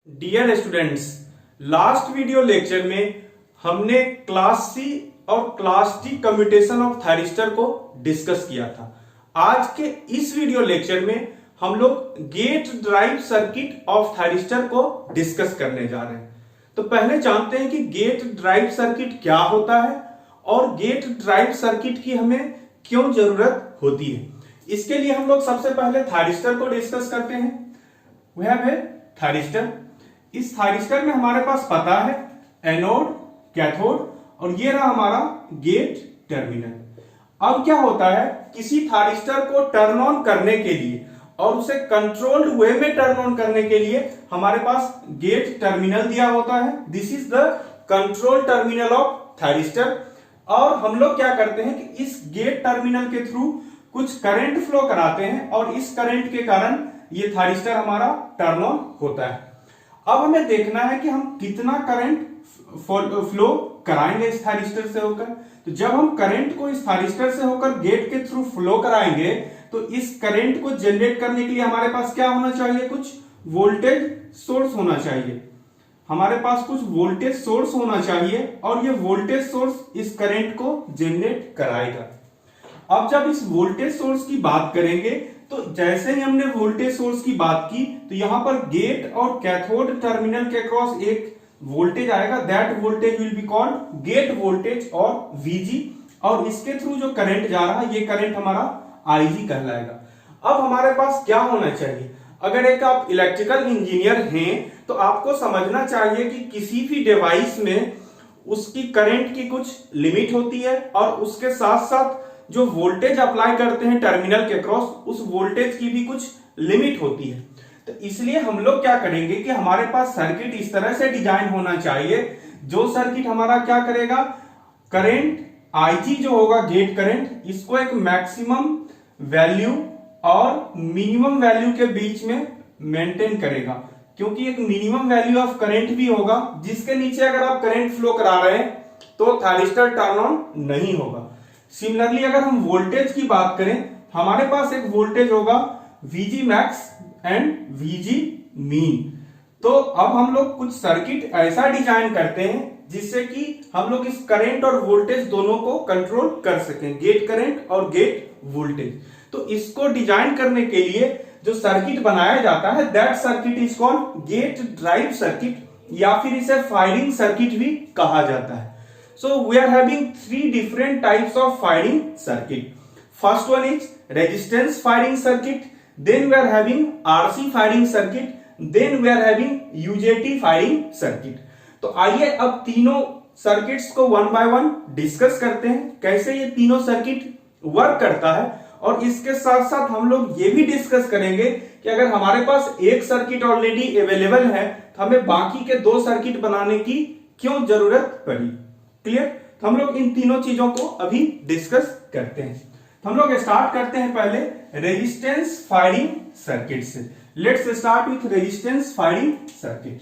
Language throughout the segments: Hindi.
Dear students, last video lecture में हमने क्लास सी और class T commutation of thyristor को डिस्कस किया था। आज के इस वीडियो लेक्चर में हम लोग gate drive circuit of thyristor को डिस्कस करने जा रहे हैं। तो पहले जानते हैं कि गेट ड्राइव सर्किट क्या होता है और गेट ड्राइव सर्किट की हमें क्यों जरूरत होती है। इसके लिए हम लोग सबसे पहले थायरिस्टर को डिस्कस करते हैं। We have a thyristor. इस थायरिस्टर में हमारे पास पता है एनोड, कैथोड और ये रहा हमारा गेट टर्मिनल। अब क्या होता है, किसी थायरिस्टर को टर्न ऑन करने के लिए और उसे कंट्रोल्ड वे में टर्न ऑन करने के लिए हमारे पास गेट टर्मिनल दिया होता है। This is the control terminal of thyristor. और हम लोग क्या करते हैं कि इस गेट टर्मिनल के थ्रू कुछ करंट फ्लो कराते हैं और इस करंट के कारण ये थायरिस्टर हमारा टर्न ऑन होता है। अब हमें देखना है कि हम कितना करंट फ्लो कराएंगे इस थायरिस्टर से होकर। तो जब हम करंट को इस थायरिस्टर से होकर गेट के थ्रू फ्लो कराएंगे तो इस करंट को जनरेट करने के लिए हमारे पास क्या होना चाहिए, कुछ वोल्टेज सोर्स होना चाहिए। हमारे पास कुछ वोल्टेज सोर्स होना चाहिए और ये वोल्टेज सोर्स इस करंट को जनरेट कराएगा। अब जब इस वोल्टेज सोर्स की बात करेंगे तो जैसे ही हमने वोल्टेज सोर्स की बात की तो यहां पर गेट और कैथोड टर्मिनल के क्रॉस एक वोल्टेज आएगा। That voltage will be called gate voltage और वीजी, और इसके थ्रू जो करंट जा रहा है ये करंट हमारा आईजी कहलाएगा। अब हमारे पास क्या होना चाहिए, अगर एक आप इलेक्ट्रिकल इंजीनियर हैं तो आपको समझना चाहिए कि किसी भी डिवाइस में उसकी करंट की कुछ लिमिट होती है और उसके साथ साथ जो वोल्टेज अप्लाई करते हैं टर्मिनल के क्रॉस उस वोल्टेज की भी कुछ लिमिट होती है। तो इसलिए हम लोग क्या करेंगे कि हमारे पास सर्किट इस तरह से डिजाइन होना चाहिए जो सर्किट हमारा क्या करेगा, करंट आईजी जो होगा गेट करंट, इसको एक मैक्सिमम वैल्यू और मिनिमम वैल्यू के बीच में मेंटेन करेगा। क्योंकि एक मिनिमम वैल्यू ऑफ करंट भी होगा जिसके नीचे अगर आप करंट फ्लो करा रहे हैं तो थायरिस्टर टर्न ऑन नहीं होगा। सिमिलरली अगर हम वोल्टेज की बात करें, हमारे पास एक वोल्टेज होगा Vg max and Vg mean. तो अब हम लोग कुछ सर्किट ऐसा डिजाइन करते हैं जिससे कि हम लोग इस करंट और वोल्टेज दोनों को कंट्रोल कर सकें, गेट करंट और गेट वोल्टेज। तो इसको डिजाइन करने के लिए जो सर्किट बनाया जाता है that circuit is called gate drive circuit, या फिर इसे फायरिंग सर्किट भी कहा जाता है। So we are having three different types of firing circuit. First one is resistance firing circuit, then we are having RC firing circuit, then we are having UJT firing circuit. तो आइए अब तीनों सर्किट्स को वन बाय वन डिस्कस करते हैं कैसे ये तीनों सर्किट वर्क करता है, और इसके साथ साथ हम लोग ये भी डिस्कस करेंगे कि अगर हमारे पास एक सर्किट ऑलरेडी अवेलेबल है तो हमें बाकी के दो सर्किट बनाने की क्यों जरूरत पड़ी। क्लियर? तो हम लोग इन तीनों चीजों को अभी डिस्कस करते हैं। तो हम लोग स्टार्ट करते हैं पहले रेजिस्टेंस फायरिंग सर्किट से। Let's start with resistance firing circuit.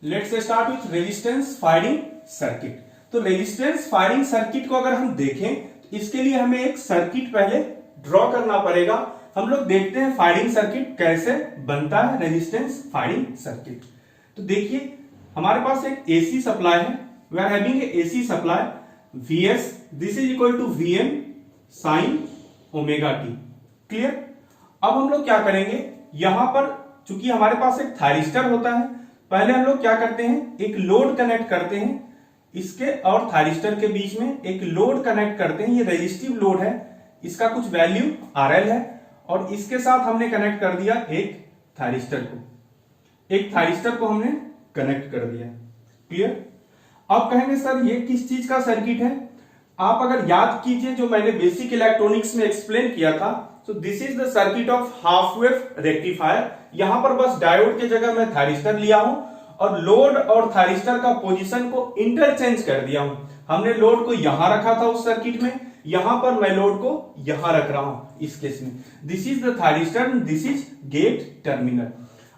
Let's start with resistance firing circuit. तो रेजिस्टेंस फायरिंग सर्किट को अगर हम देखें तो इसके लिए हमें एक सर्किट पहले ड्रॉ करना पड़ेगा। हम लोग देखते हैं फायरिंग सर्किट कैसे बनता है, रेजिस्टेंस फायरिंग सर्किट। तो देखिए हमारे पास एक एसी सप्लाई है। We are having AC supply Vs, this is equal to Vm sine omega T. Clear? अब हम लोग क्या करेंगे, यहां पर चूंकि हमारे पास एक थायरिस्टर होता है, पहले हम लोग क्या करते हैं, एक लोड कनेक्ट करते हैं इसके और थायरिस्टर के बीच में एक लोड कनेक्ट करते हैं। ये रेजिस्टिव लोड है, इसका कुछ वैल्यू RL है और इसके साथ हमने कनेक्ट कर दिया एक थायरिस्टर को हमने कनेक्ट कर दिया। क्लियर? अब कहेंगे सर ये किस चीज का सर्किट है। आप अगर याद कीजिए जो मैंने बेसिक इलेक्ट्रॉनिक्स में एक्सप्लेन किया था, तो this is the circuit of half wave rectifier. यहां पर बस डायोड की जगह मैं थायरिस्टर लिया हूं और लोड और थायरिस्टर का पोजीशन को इंटरचेंज कर दिया हूं। हमने लोड को यहां रखा था उस सर्किट में, यहां पर मैं लोड को यहां रख रहा हूं इस केस में। This is the thyristor, this is get terminal.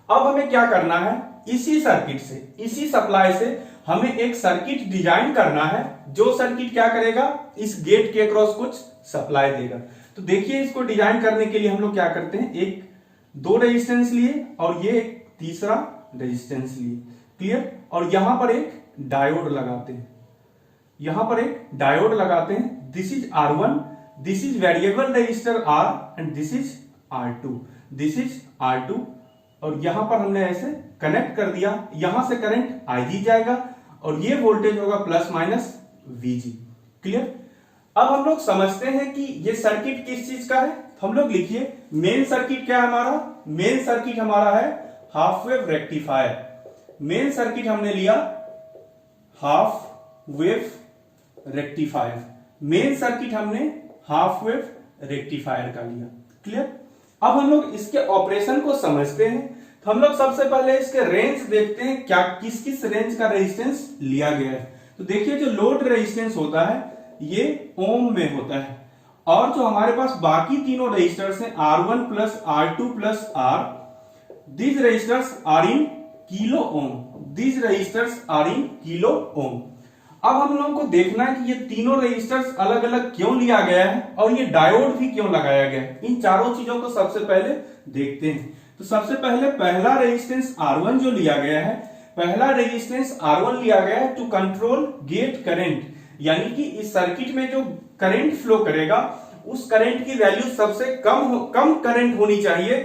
अब हमें क्या करना है, इसी सर्किट से, इसी सप्लाई से हमें एक सर्किट डिजाइन करना है जो सर्किट क्या करेगा, इस गेट के अक्रॉस कुछ सप्लाई देगा। तो देखिए इसको डिजाइन करने के लिए हम लोग क्या करते हैं, एक दो रेजिस्टेंस लिए और ये एक तीसरा रेजिस्टेंस लिए, क्लियर। और यहां पर एक डायोड लगाते हैं, यहां पर एक डायोड लगाते हैं। This is R1, this is variable resistor R and this is R2, this is R2। और यहां पर हमने ऐसे कनेक्ट कर दिया, यहां से करंट IG जाएगा और ये वोल्टेज होगा प्लस माइनस VG, क्लियर। अब हम लोग समझते हैं कि ये सर्किट किस चीज का है। हम लोग लिखिए मेन सर्किट क्या है हमारा, मेन सर्किट हमारा है half wave rectifier. Main circuit हमने लिया half wave rectifier, main circuit हमने हाफ वेव रेक्टिफायर का लिया, क्लियर। अब हम लोग इसके ऑपरेशन को समझते हैं। तो हम लोग सबसे पहले इसके रेंज देखते हैं, क्या किस किस रेंज का रेजिस्टेंस लिया गया है। तो देखिए जो लोड रेजिस्टेंस होता है ये ओम में होता है, और जो हमारे पास बाकी तीनों रजिस्टर्स हैं R1 plus R2 plus R, these resistors are in kilo ohm, these resistors are in kilo ohm. अब हम लोगों को देखना है कि ये तीनों रजिस्टर्स अलग अलग क्यों लिया गया है और ये डायोड भी क्यों लगाया गया है। इन चारों चीजों को सबसे पहले देखते हैं। तो सबसे पहले पहला रेजिस्टेंस R1 जो लिया गया है, पहला रेजिस्टेंस R1 लिया गया है टू कंट्रोल गेट करंट, यानी कि इस सर्किट में जो करंट फ्लो करेगा उस करंट की वैल्यू सबसे कम करंट होनी चाहिए,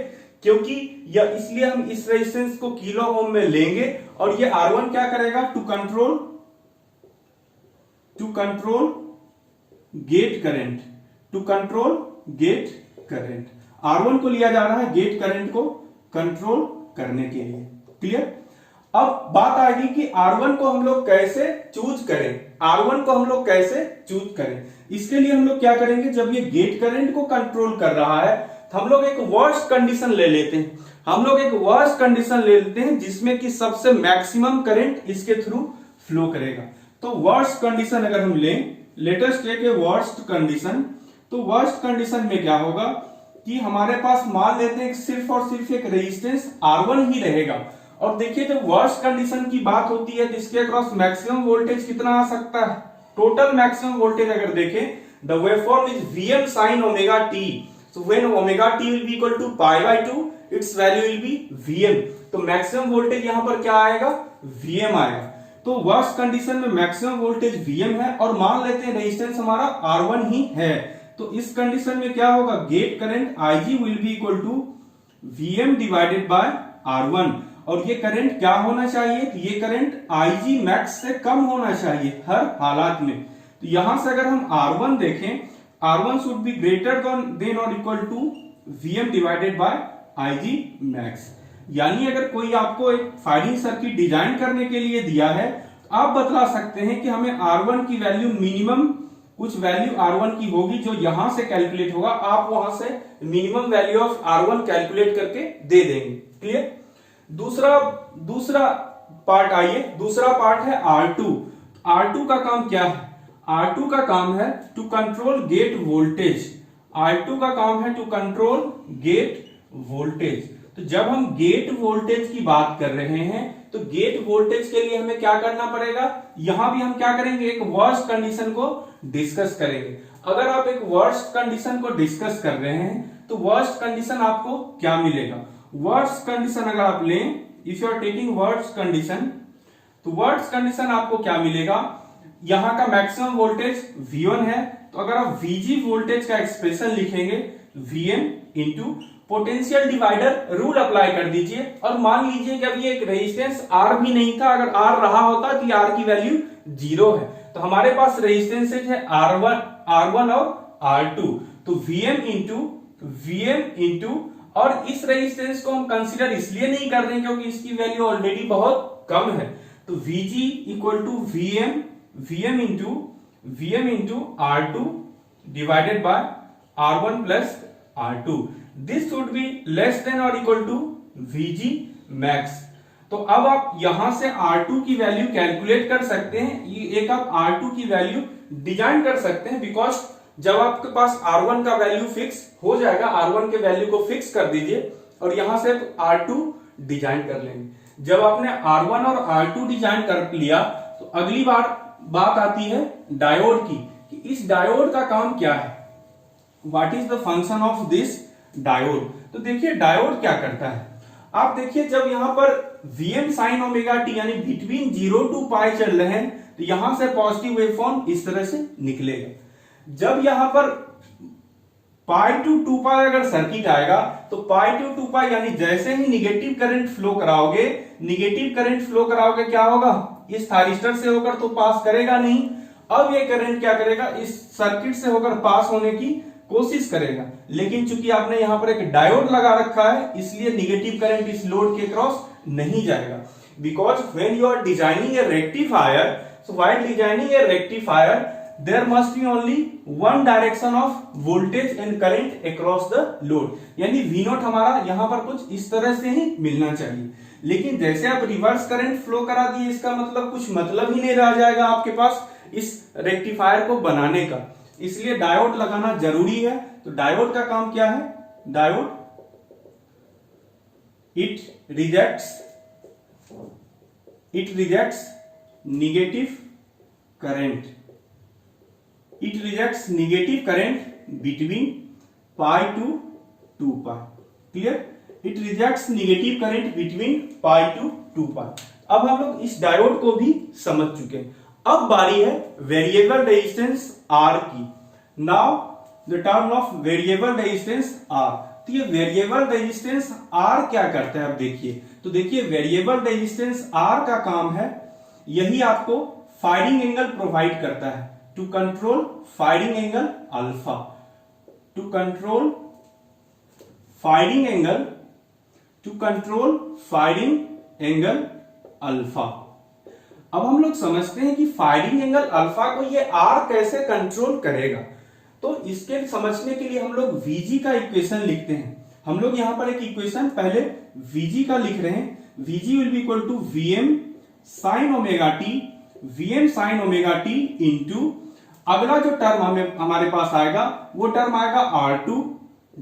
क्योंकि या इसलिए हम इस रेजिस्टेंस को किलो ओम में लेंगे। और ये R1 क्या करेगा, to control gate current, to control gate current. R1 को लिया जा रहा है गेट करंट को कंट्रोल करने के लिए, क्लियर। अब बात आएगी कि R1 को हम लोग कैसे चूज करें, R1 को हम लोग कैसे चूज करें। इसके लिए हम लोग क्या करेंगे, जब ये गेट करंट को कंट्रोल कर रहा है तो हम लोग एक वर्स्ट कंडीशन ले लेते हैं, हम लोग एक वर्स्ट कंडीशन ले लेते हैं जिसमें कि सबसे मैक्सिमम करंट इसके थ्रू फ्लो करेगा। तो वर्स्ट कंडीशन अगर हम लें, let us take a worst condition, तो वर्स्ट कंडीशन में क्या होगा कि हमारे पास मान लेते हैं सिर्फ और सिर्फ एक रेजिस्टेंस R1 ही रहेगा। और देखिए जब वर्स्ट कंडीशन की बात होती है तो इसके अक्रॉस मैक्सिमम वोल्टेज कितना आ सकता है, टोटल मैक्सिमम वोल्टेज अगर देखें, the waveform is Vm sin omega t, so when omega t will be equal to pi by 2 its value will be Vm। तो मैक्सिमम वोल्टेज यहां पर क्या आएगा, Vm आएगा। तो वर्स्ट कंडीशन में मैक्सिमम वोल्टेज Vm है और मान लेते हैं रेजिस्टेंस हमारा R1 ही है। तो इस कंडीशन में क्या होगा, gate current IG will be equal to Vm divided by R1। और ये करंट क्या होना चाहिए, ये करंट IG मैक्स से कम होना चाहिए हर हालात में। तो यहां से अगर हम R1 देखें, R1 should be greater than or equal to Vm divided by IG max। यानी अगर कोई आपको एक फायरिंग सर्किट डिजाइन करने के लिए दिया है, आप बतला सकते हैं कि हमें R1 की वैल्यू मिनिमम कुछ वैल्यू R1 की होगी जो यहां से कैलकुलेट होगा, आप वहां से minimum value of R1 calculate करके दे देंगे, क्लियर। दूसरा पार्ट आइए, दूसरा पार्ट है R2। R2 का काम क्या है, R2 का काम है to control gate voltage, R2 का काम है टू कंट्रोल गेट वोल्टेज। तो जब हम गेट वोल्टेज की बात कर रहे हैं तो गेट वोल्टेज के लिए हमें क्या करना पड़ेगा, यहां भी हम क्या करेंगे, एक वर्स्ट कंडीशन को डिस्कस करेंगे। अगर आप एक वर्स्ट कंडीशन को डिस्कस कर रहे हैं तो वर्स्ट कंडीशन आपको क्या मिलेगा, वर्स्ट कंडीशन अगर आप लें, if you are taking worst condition, तो वर्स्ट कंडीशन आपको क्या मिलेगा, यहां का मैक्सिमम वोल्टेज V1 है, तो अगर आप VG वोल्टेज का एक्सप्रेशन लिखेंगे Vm into potential divider rule apply कर दीजिए। और मान लीजिए कि अब ये एक रेजिस्टेंस R भी नहीं था, अगर R रहा होता तो R की वैल्यू 0 है, तो हमारे पास रेजिस्टेंसेज है R1 और R2। तो Vm इंटू और इस रेजिस्टेंस को हम कंसीडर इसलिए नहीं कर रहे हैं क्योंकि इसकी वैल्यू ऑलरेडी बहुत कम है। तो VG equal to Vm into R2 divided by R1 plus R2। This should be less than और इक्वल टू VG मैक्स। तो अब आप यहां से R2 की वैल्यू कैलकुलेट कर सकते हैं, ये एक आप R2 की वैल्यू डिजाइन कर सकते हैं, बिकॉज जब आपके पास R1 का वैल्यू फिक्स हो जाएगा, R1 के वैल्यू को फिक्स कर दीजिए और यहां से R2 डिजाइन कर लेंगे। जब आपने R1 और R2 डिजाइन कर लिया तो अगली बार बात आती है डायोड की, कि इस डायोड का काम क्या है। What is the function of this diode. तो देखिए डायोड क्या करता है, आप देखिए जब यहां पर Vm sin ओमेगा टी यानी बिटवीन 0 टू पाई चल रहे हैं तो यहां से पॉजिटिव वेव फॉर्म इस तरह से निकलेगा। जब यहां पर पाई टू 2 पाई अगर सर्किट आएगा तो पाई टू 2 पाई यानी जैसे ही निगेटिव करंट फ्लो कराओगे, निगेटिव करंट फ्लो कराओगे क्या होगा, इस थारिस्टर से होकर तो पास करेगा नहीं। अब ये करंट क्या करेगा, इस सर्किट से होकर पास होने की कोशिश करेगा, लेकिन चूंकि आपने यहां पर एक डायोड लगा रखा है इसलिए निगेटिव करंट इस लोड के क्रॉस नहीं जाएगा। Because when you are designing a rectifier, so while designing a rectifier there must be only one direction of voltage and current across the load, यानी V0 हमारा यहां पर कुछ इस तरह से ही मिलना चाहिए। लेकिन जैसे आप रिवर्स करंट फ्लो करा दिए इसका मतलब कुछ मतलब ही नहीं रह जाएगा आपके पास इस रेक्टिफायर को बनाने का, इसलिए डायोड लगाना जरूरी है। तो डायोड का काम क्या है, diode it rejects negative current, it rejects negative current between pi to 2 pi, clear, it rejects negative current between pi to 2 pi। अब हम लोग इस डायोड को भी समझ चुके हैं, अब बारी है वेरिएबल रेजिस्टेंस R की। Now the term of variable resistance R, तो ये वेरिएबल रेजिस्टेंस R क्या करता है, अब देखिए। तो देखिए वेरिएबल रेजिस्टेंस R का काम है, यही आपको फायरिंग एंगल प्रोवाइड करता है, to control firing angle alpha, to control firing angle alpha। अब हम लोग समझते हैं कि फायरिंग एंगल अल्फा को ये R कैसे कंट्रोल करेगा। तो इसके समझने के लिए हम लोग Vg का इक्वेशन लिखते हैं। हम लोग यहां पर एक इक्वेशन पहले Vg का लिख रहे हैं, Vg will be equal to Vm sin omega T, Vm sin omega T into अगला जो टर्म हमारे पास आएगा वो टर्म आएगा R2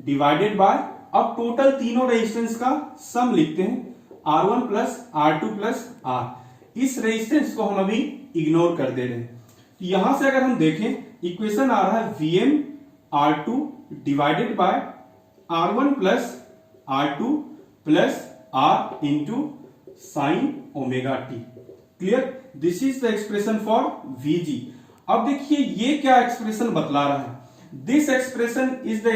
डिवाइडेड बाय, अब टोटल तीनों रेजिस्टेंस का सम लिखते हैं R1 plus R2 plus R। इस रेजिस्टेंस को हम अभी इग्नोर कर दे रहे हैं। तो यहां से अगर हम देखें इक्वेशन आ रहा है Vm R2 divided by R1 plus R2 plus R into sine omega T, clear, this is the expression for Vg। अब देखिए ये क्या एक्सप्रेशन बतला रहा है, this is the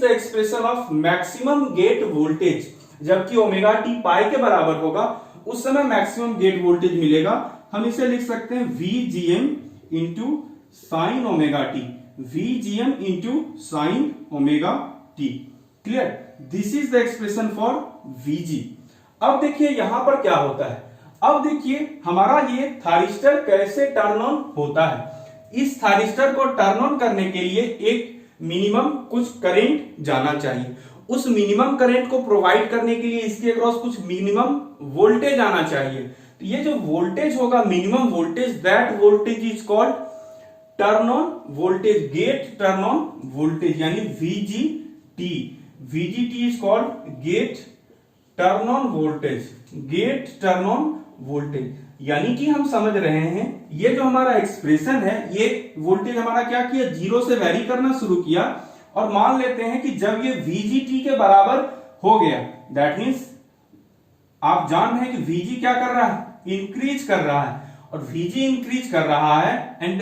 expression of maximum gate voltage. जबकि ओमेगा टी पाई के बराबर होगा उस समय मैक्सिमम गेट वोल्टेज मिलेगा, हम इसे लिख सकते हैं VGM into sine omega T, VGM into sine omega T, clear, this is the expression for Vg। अब देखिए यहां पर क्या होता है, अब देखिए हमारा ये थारिस्टर कैसे टर्न ऑन होता है। इस थारिस्टर को टर्न ऑन करने के लिए एक मिनिमम कुछ करंट जाना चाहिए, उस मिनिमम करंट को प्रोवाइड करने के लिए इसके अक्रॉस कुछ मिनिमम वोल्टेज आना चाहिए। तो ये जो वोल्टेज होगा minimum voltage, that voltage is called turn on voltage, gate turn on voltage यानी VGT। VGT is called gate turn on voltage, gate turn on voltage. यानी कि हम समझ रहे हैं ये जो हमारा एक्सप्रेशन है, ये वोल्टेज हमारा क्या किया, 0 से वेरी करना शुरू किया, और मान लेते हैं कि जब ये VGT के बराबर हो गया, दैट मीन्स आप जान रहे हैं कि Vg क्या कर रहा है, इंक्रीज कर रहा है, और Vg इंक्रीज कर रहा है, and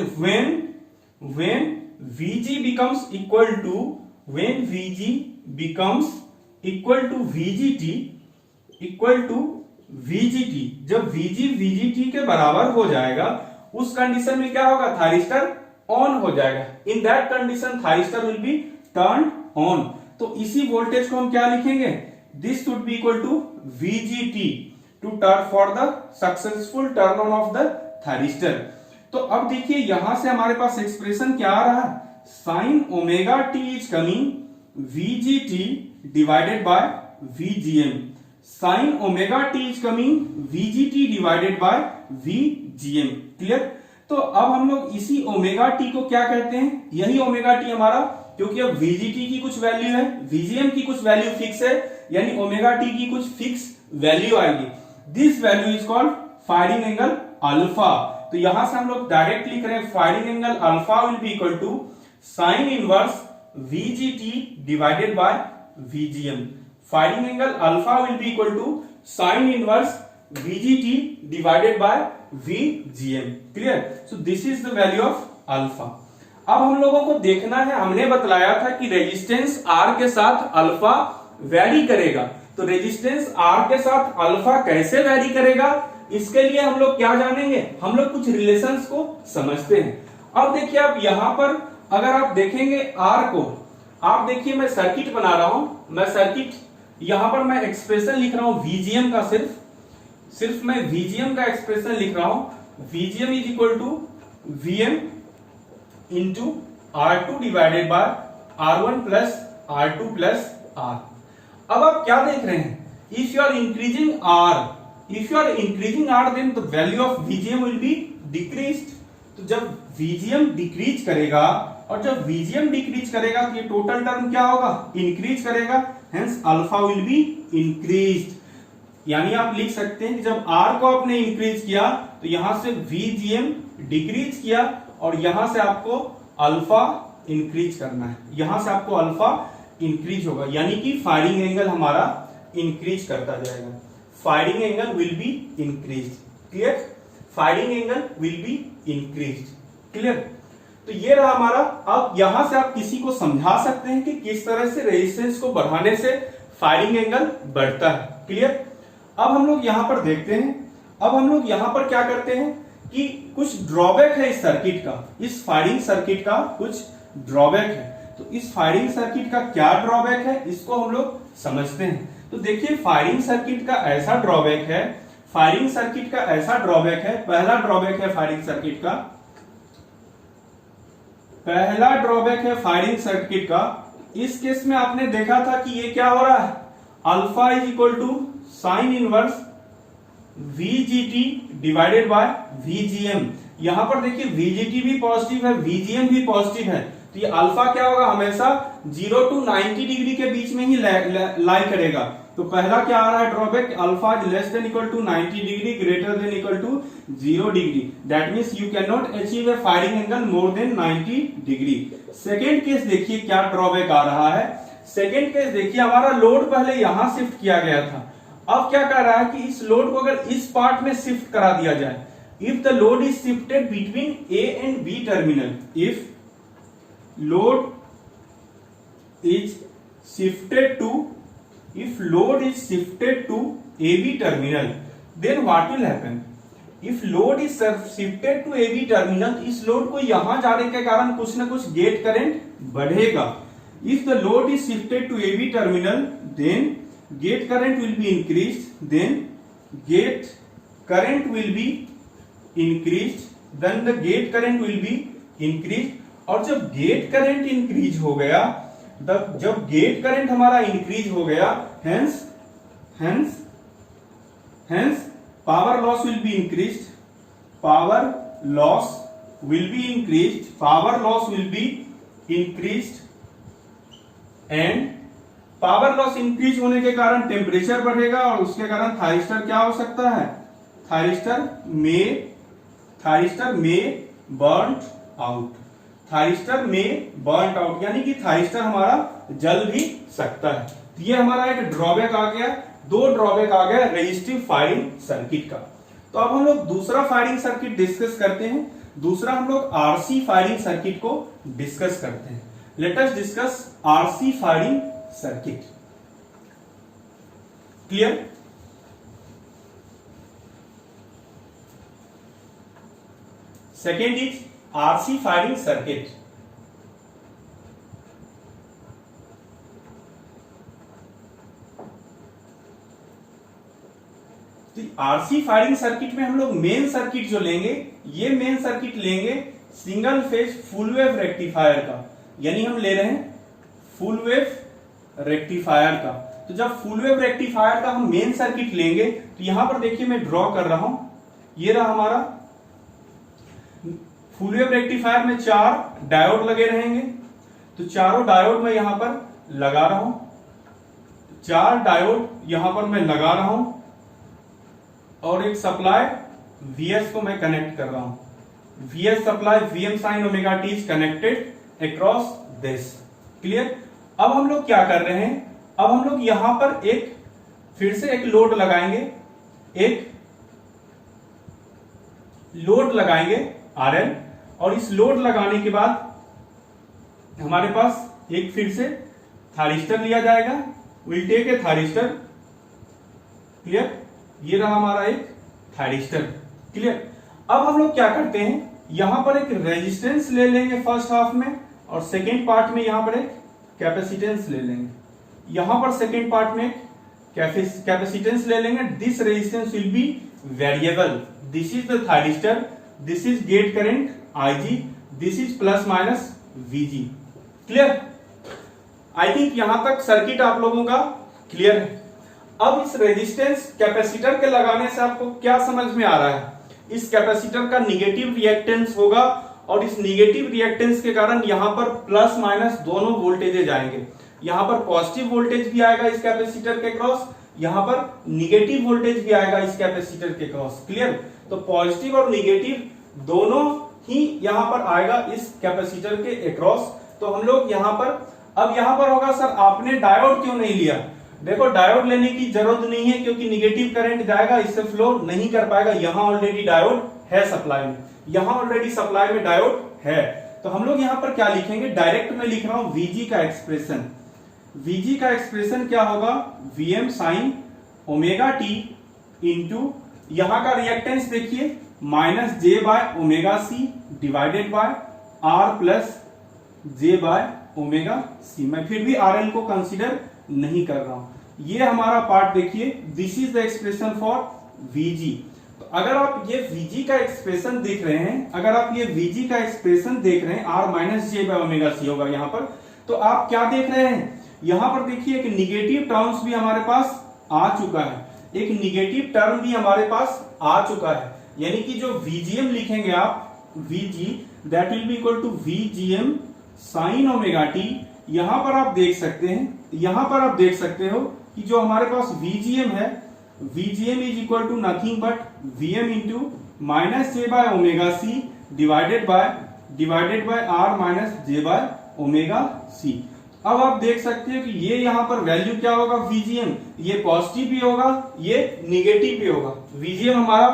when Vg becomes equal to VGT, जब VGT के बराबर हो जाएगा उस कंडीशन में क्या होगा, थारिस्टर ऑन हो जाएगा। In that condition thyristor will be turn on. तो इसी वोल्टेज को हम क्या लिखेंगे, this should be equal to VGT to turn for the successful turn on of the thyristor. तो अब देखिए यहां से हमारे पास एक्सप्रेशन क्या आ रहा है, sign omega T is coming VGT divided by VGM, sine omega T is coming VGT divided by VGM, clear. तो अब हम लोग इसी ओमेगा टी को क्या कहते हैं, यही ओमेगा टी हमारा, क्योंकि अब VGT की कुछ वैल्यू है, VGM की कुछ वैल्यू फिक्स है, यानी ओमेगा टी की कुछ फिक्स वैल्यू आएगी, this value is called firing angle alpha. तो यहां से हम लोग डायरेक्ट लिख रहे हैं firing angle alpha will be equal to sine inverse VGT divided by VGM. Firing angle alpha will be equal to sin inverse VGT divided by VGM. Clear? So this is the value of alpha. अब हम लोगों को देखना है, हमने बतलाया था कि रेजिस्टेंस R के साथ अल्फा वैरी करेगा, तो रेजिस्टेंस R के साथ अल्फा कैसे वैरी करेगा, इसके लिए हम लोग क्या जानेंगे, हम लोग कुछ रिलेशंस को समझते हैं। अब देखिए आप यहां पर अगर आप देखेंगे R को, आप देखिए मैं सर्किट बना रहा हूं, मैं सर्किट यहां पर मैं एक्सप्रेशन लिख रहा हूं VGM का, सिर्फ मैं VGM का एक्सप्रेशन लिख रहा हूं। VGM is equal to VM into R2 divided by R1 plus R2 plus R। अब आप क्या देख रहे हैं, if you are increasing R then the value of VGM will be decreased. तो जब VGM डिक्रीज करेगा और जब VGM डिक्रीज करेगा तो ये टोटल टर्म क्या होगा, इंक्रीज करेगा, hence alpha will be increased. यानी आप लिख सकते हैं कि जब R को आपने इंक्रीज किया तो यहां से VGM डिक्रीज किया और यहां से आपको अल्फा इंक्रीज करना है, यहां से आपको अल्फा इंक्रीज होगा, यानी कि फायरिंग एंगल हमारा इंक्रीज करता जाएगा। Firing angle will be increase. Clear? Firing angle will be increase. Clear? तो ये रहा हमारा। अब यहां से आप किसी को समझा सकते हैं कि किस तरह से रेजिस्टेंस को बढ़ाने से फायरिंग एंगल बढ़ता है। क्लियर? अब हम लोग यहां पर देखते हैं, अब हम लोग यहां पर क्या करते हैं कि कुछ ड्रॉबैक है इस सर्किट का, इस फायरिंग सर्किट का कुछ ड्रॉबैक है। तो इस फायरिंग सर्किट का क्या ड्रॉबैक है, इसको हम लोग समझते हैं। तो देखिए फायरिंग सर्किट का ऐसा ड्रॉबैक है, फायरिंग सर्किट का ऐसा ड्रॉबैक है, पहला ड्रॉबैक है फायरिंग सर्किट का, पहला ड्रॉबैक है फायरिंग सर्किट का। इस केस में आपने देखा था कि ये क्या हो रहा है, alpha is equal to sine inverse VGT divided by VGM। यहां पर देखिए VGT भी पॉजिटिव है, VGM भी पॉजिटिव है, तो ये अल्फा क्या होगा, हमेशा 0 to 90 डिग्री के बीच में ही लाई करेगा। तो पहला क्या आ रहा है drawback, alpha less than equal to 90 degree greater than equal to 0 degree, that means you can not achieve a firing angle more than 90 degree. Second case देखिए क्या ड्रॉबैक आ रहा है, सेकेंड केस देखिए हमारा लोड पहले यहां शिफ्ट किया गया था, अब क्या कर रहा है कि इस लोड को अगर इस पार्ट में शिफ्ट करा दिया जाए, if the load is shifted between A and B terminal, if load is shifted to AB terminal, then what will happen, if load is shifted to AB terminal, इस लोड को यहां जाने के कारण कुछ ना कुछ गेट करंट बढ़ेगा। if the load is shifted to AB terminal, then gate current will be increased, then gate current will be increased, then the gate current will be increased। और जब गेट करंट इंक्रीज हो गया, जब गेट करंट हमारा इंक्रीज हो गया, hence power loss will be increased, power loss will be increased, power loss will be increased, and power loss increase होने के कारण टेम्परेचर बढ़ेगा और उसके कारण थायरिस्टर क्या हो सकता है, थायरिस्टर में बर्न आउट, थायरिस्टर में बर्न आउट, यानी कि थायरिस्टर हमारा जल भी सकता है। तो ये हमारा एक ड्रॉबैक आ गया, दो ड्रॉबैक आ गया रेजिस्टिव फायरिंग सर्किट का। तो अब हम लोग दूसरा फायरिंग सर्किट डिस्कस करते हैं, दूसरा हम लोग RC फायरिंग सर्किट को डिस्कस करते हैं। Let us discuss RC firing circuit. Clear? Second is RC firing circuit. तो RC फायरिंग सर्किट में हम लोग मेन सर्किट जो लेंगे, ये मेन सर्किट लेंगे single phase full wave rectifier का, यानी हम ले रहे हैं फुल वेव रेक्टिफायर का। तो जब फुल वेव रेक्टिफायर का हम मेन सर्किट लेंगे तो यहां पर देखिए मैं ड्रॉ कर रहा हूं, ये रहा हमारा फुल वेव रेक्टिफायर में 4 डायोड लगे रहेंगे। तो चारों डायोड मैं यहां पर लगा रहा हूं, 4 डायोड यहां पर मैं लगा रहा हूं और एक सप्लाई Vs को मैं कनेक्ट कर रहा हूं। Vs supply Vm sin omega t is connected across this. Clear. अब हम लोग क्या कर रहे हैं, अब हम लोग यहां पर एक फिर से एक लोड लगाएंगे, एक लोड लगाएंगे RL, और इस लोड लगाने के बाद हमारे पास एक फिर से थारिस्टर लिया जाएगा। Will take a thyristor, clear. ये रहा हमारा एक थारिस्टर, क्लियर। अब हम लोग क्या करते हैं, यहां पर एक रेजिस्टेंस ले लेंगे फर्स्ट हाफ में, और सेकेंड पार्ट में यहां पर एक कैपेसिटेंस ले लेंगे। यहां पर सेकेंड पार्ट में कैपेसिटेंस ले लेंगे। This resistance will be variable. This is the thyristor, this is get current IG, this is plus minus VG, clear. I think यहां तक सर्किट आप लोगों का क्लियर है। अब इस रेजिस्टेंस कैपेसिटर के लगाने से आपको क्या समझ में आ रहा है, इस कैपेसिटर का निगेटिव रिएक्टेंस होगा, और इस निगेटिव रिएक्टेंस के कारण यहां पर प्लस माइनस दोनों वोल्टेजेस आएंगे। यहां पर पॉजिटिव वोल्टेज भी आएगा इस कैपेसिटर के क्रॉस, यहां पर निगेटिव वोल्टेज भी आएगा इस कैपेसिटर के क्रॉस, क्लियर। तो पॉजिटिव और निगेटिव दोनों ही यहां पर आएगा इस कैपेसिटर के अक्रॉस। तो हम लोग यहां पर, अब यहां पर होगा सर आपने डायोड क्यों नहीं लिया, देखो डायोड लेने की जरूरत नहीं है, क्योंकि निगेटिव करंट जाएगा, इससे फ्लो नहीं कर पाएगा। यहां ऑलरेडी डायोड है सप्लाई में, यहां ऑलरेडी सप्लाई में डायोड है। तो हम लोग यहां पर क्या लिखेंगे, डायरेक्ट में लिख रहा हूं VG का एक्सप्रेशन। VG का एक्सप्रेशन क्या होगा, Vm sin omega T into यहां का रिएक्टेंस देखिए minus J by omega C divided by R plus J by omega C. मैं फिर भी RL को कंसीडर नहीं कर रहा हूं। ये हमारा पार्ट देखिए, this is the expression for VG। तो अगर आप ये VG का एक्सप्रेशन देख रहे हैं, अगर आप ये VG का एक्सप्रेशन देख रहे हैं, R minus J by omega C होगा यहां पर, तो आप क्या देख रहे हैं, यहां पर देखिए एक निगेटिव टर्म्स भी हमारे पास आ चुका है, एक निगेटिव टर्म भी हमारे पास आ चुका है। यानी कि जो VGM लिखेंगे आप, VG that will be equal to VGM sine omega T. यहां पर आप देख सकते हैं, यहां पर आप देख सकते हो कि जो हमारे पास VGM है, VGM is equal to nothing but Vm into minus J by omega C divided by R minus J by omega C. अब आप देख सकते हैं कि ये यहां पर वैल्यू क्या होगा, VGM ये पॉजिटिव भी होगा, ये निगेटिव भी होगा। VGM हमारा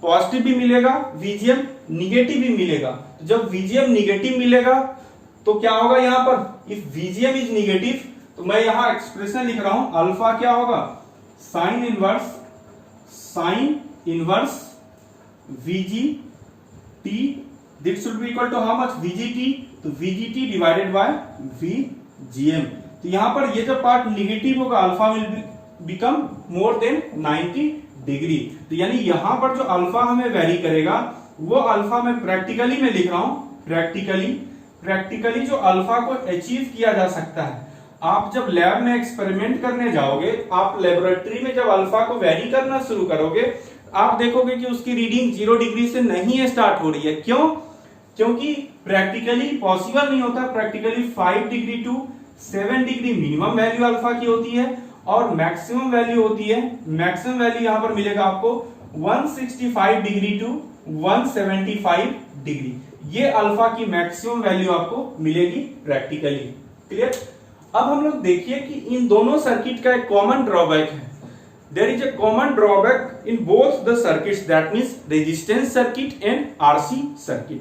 पॉजिटिव भी मिलेगा, VGM निगेटिव भी मिलेगा। तो जब VGM निगेटिव मिलेगा तो क्या होगा, यहां पर इफ VGM इज निगेटिव, तो मैं यहां एक्सप्रेशन लिख रहा हूं, अल्फा क्या होगा, sine inverse VG T, this should be equal to how much, VGT, तो VGT डिवाइडेड बाय VGM। तो यहां पर ये जो पार्ट निगेटिव होगा, alpha will become more than 90 degree. तो यानी यहां पर जो अल्फा हमें वेरी करेगा, वो अल्फा मैं प्रैक्टिकली में लिख रहा हूं, प्रैक्टिकली जो अल्फा को अचीव किया जा सकता है। आप जब लैब में एक्सपेरिमेंट करने जाओगे, आप लेबोरेटरी में जब अल्फा को वेरी करना शुरू करोगे, आप देखोगे कि उसकी रीडिंग 0 डिग्री से नहीं स्टार्ट हो रही है। क्यों? क्योंकि प्रैक्टिकली पॉसिबल नहीं होता। Practically 5 degree to 7 degree minimum value alpha की होती है, और मैक्सिमम वैल्यू होती है, मैक्सिमम वैल्यू यहां पर मिलेगा आपको 165 डिग्री टू 175 डिग्री। ये अल्फा की मैक्सिमम वैल्यू आपको मिलेगी प्रैक्टिकली, क्लियर। अब हम लोग देखिए कि इन दोनों सर्किट का एक कॉमन ड्रॉबैक है। There is a common drawback in both the circuits, that means resistance circuit and RC circuit.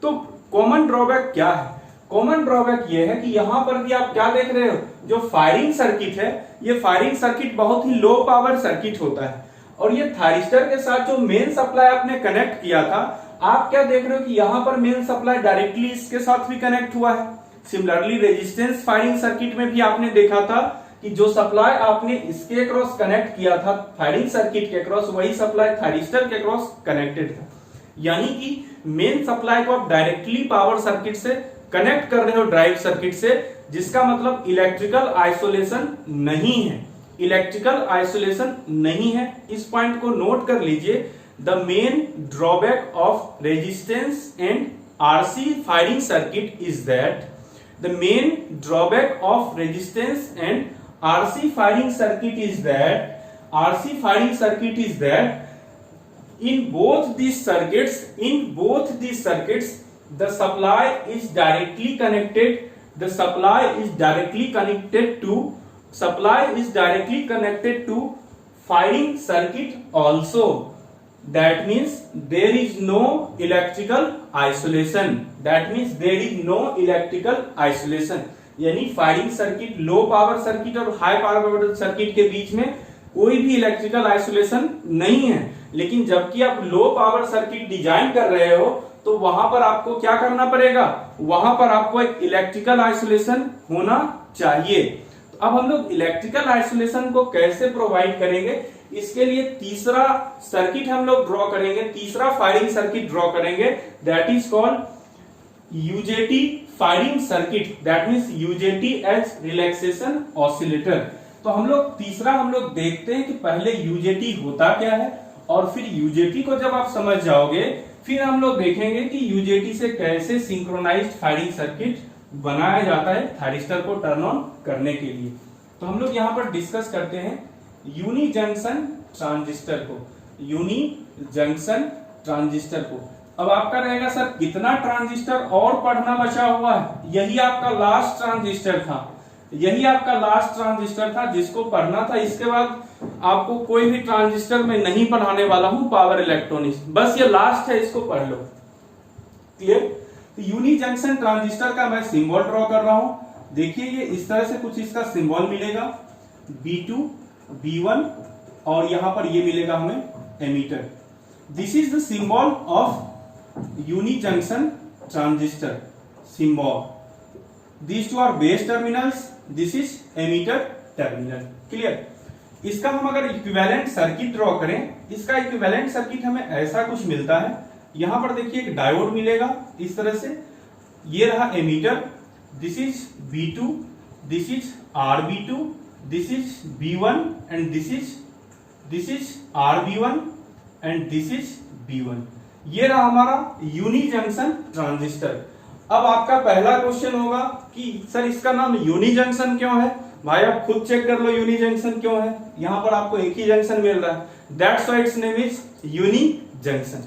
तो कॉमन ड्रॉबैक क्या है? कॉमन ड्रॉबैक ये है कि यहां पर भी आप क्या देख रहे हो, जो फायरिंग सर्किट है, ये फायरिंग सर्किट बहुत ही लो पावर सर्किट होता है, और ये थायरिस्टर के साथ जो मेन सप्लाई आपने कनेक्ट किया था, आप क्या देख रहे हो कि यहां पर मेन सप्लाई डायरेक्टली इसके साथ भी कनेक्ट हुआ है। सिमिलरली रेजिस्टेंस फायरिंग सर्किट में भी आपने देखा था कि जो सप्लाई आपने इसके क्रॉस कनेक्ट किया था फायरिंग सर्किट के क्रॉस, वही सप्लाई थायरिस्टर के क्रॉस कनेक्टेड था। यानी कि मेन सप्लाई को आप डायरेक्टली पावर सर्किट से कनेक्ट कर रहे हो, ड्राइव सर्किट से, जिसका मतलब इलेक्ट्रिकल आइसोलेशन नहीं है, इलेक्ट्रिकल आइसोलेशन नहीं है। इस पॉइंट को नोट कर लीजिए। The main drawback of resistance and RC firing circuit is that, the main drawback of resistance and RC firing circuit is that in both these circuits the supply is directly connected the supply is directly connected to firing circuit also. That means there is no electrical isolation. यानी firing circuit, low power circuit और हाई पावर सर्किट के बीच में कोई भी इलेक्ट्रिकल आइसोलेशन नहीं है। लेकिन जबकि आप लो पावर सर्किट डिजाइन कर रहे हो तो वहां पर आपको क्या करना पड़ेगा, वहां पर आपको एक इलेक्ट्रिकल आइसोलेशन होना चाहिए। तो अब हम लोग इलेक्ट्रिकल आइसोलेशन को कैसे प्रोवाइड करेंगे, इसके लिए तीसरा सर्किट हम लोग ड्रॉ करेंगे, तीसरा फायरिंग सर्किट ड्रॉ करेंगे, that is called UJT firing circuit, that means UJT age relaxation oscillator. तो हम लोग देखते हैं कि पहले यूजेटी होता क्या है, और फिर यूजेटी को जब आप समझ जाओगे फिर हम लोग देखेंगे कि यूजेटी से कैसे सिंक्रोनाइज्ड फायरिंग सर्किट बनाया जाता है थायरिस्टर को टर्न ऑन करने के लिए। तो हम लोग यहाँ पर डिस्कस करते हैं यूनी जंक्शन ट्रांजिस्टर को। अब आपका रहेगा सर कितना ट्रांजिस्टर और पढ़ना बचा हुआ है, यही आपका लास्ट ट्रांजिस्टर था जिसको पढ़ना था। इसके बाद आपको कोई भी ट्रांजिस्टर में नहीं पढ़ाने वाला हूं पावर इलेक्ट्रॉनिक्स, बस ये लास्ट है, इसको पढ़ लो। क्लियर? तो यूनी जंक्शन ट्रांजिस्टर का मैं सिंबल ड्रॉ कर रहा हूं। देखिए ये इस तरह से कुछ इसका सिंबल मिलेगा, B2 B1 और यहां पर ये मिलेगा हमें emitter. This is the symbol of uni junction transistor symbol. These two are base terminals, this is emitter terminal। Clear? इसका हम अगर इक्विवेलेंट सर्किट ड्रॉ करें, इसका इक्विवेलेंट सर्किट हमें ऐसा कुछ मिलता है। यहां पर देखिए एक डायोड मिलेगा इस तरह से, ये रहा emitter, this is B2, this is RB2, this is B1 and this is RB1 and this is B1। ये रहा हमारा यूनी जंक्शन ट्रांजिस्टर। अब आपका पहला क्वेश्चन होगा कि सर इसका नाम यूनी जंक्शन क्यों है? भाई आप खुद चेक कर लो यूनी जंक्शन क्यों है, यहां पर आपको एक ही जंक्शन मिल रहा है, that's why its name is uni junction.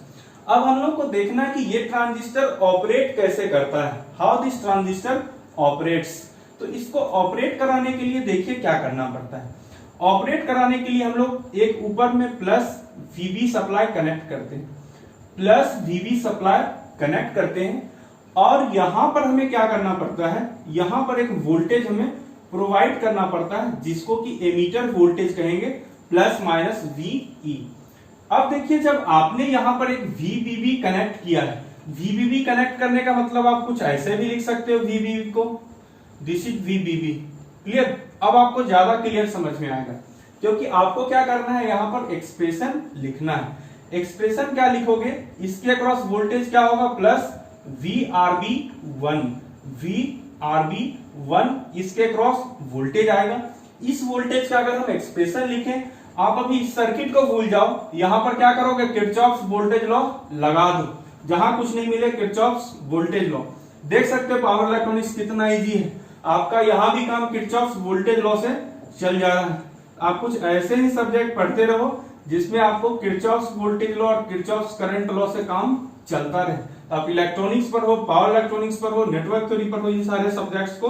अब हम लोग को देखना है कि ये ट्रांजिस्टर ऑपरेट कैसे करता है, हाउ दिस ट्रांजिस्टर ऑपरेट्स। तो इसको ऑपरेट कराने के लिए देखिए क्या करना पड़ता है। ऑपरेट कराने के लिए हम लोग एक ऊपर में प्लस VB सप्लाई कनेक्ट करते हैं, और यहां पर हमें क्या करना पड़ता है, यहां पर एक वोल्टेज हमें प्रोवाइड करना पड़ता है जिसको कि एमीटर वोल्टेज कहेंगे, प्लस माइनस VE। अब देखिए जब आपने यहां पर एक VBB कनेक्ट किया है, VBB कनेक्ट करने का मतलब आप कुछ ऐसे भी लिख सकते हो VBB को, दिस इज VBB। क्लियर? अब आपको ज्यादा क्लियर समझ में आएगा, क्योंकि आपको क्या करना है, यहां पर एक्सप्रेशन लिखना है। एक्सप्रेशन क्या लिखोगे, इसके अक्रॉस वोल्टेज क्या होगा, प्लस VRB1, इसके क्रॉस वोल्टेज आएगा। इस वोल्टेज का अगर हम एक्सप्रेशन लिखें, आप अभी इस सर्किट को भूल जाओ, यहां पर क्या करोगे, किरचॉफ्स वोल्टेज लॉ लगा दो, जहां कुछ नहीं मिले किरचॉफ्स वोल्टेज लॉ। देख सकते हो पावर इलेक्ट्रॉनिक्स कितना इजी है, आपका यहां भी काम किरचॉफ्स वोल्टेज लॉ से चल जा रहा है। आप कुछ ऐसे ही सब्जेक्ट पढ़ते रहो जिसमें आपको किरचॉफ्स वोल्टेज लॉ और किरचॉफ्स करंट लॉ से काम चलता रहे। आप इलेक्ट्रॉनिक्स पर हो, पावर इलेक्ट्रॉनिक्स पर हो, नेटवर्क थ्योरी पर हो, इन सारे सब्जेक्ट्स को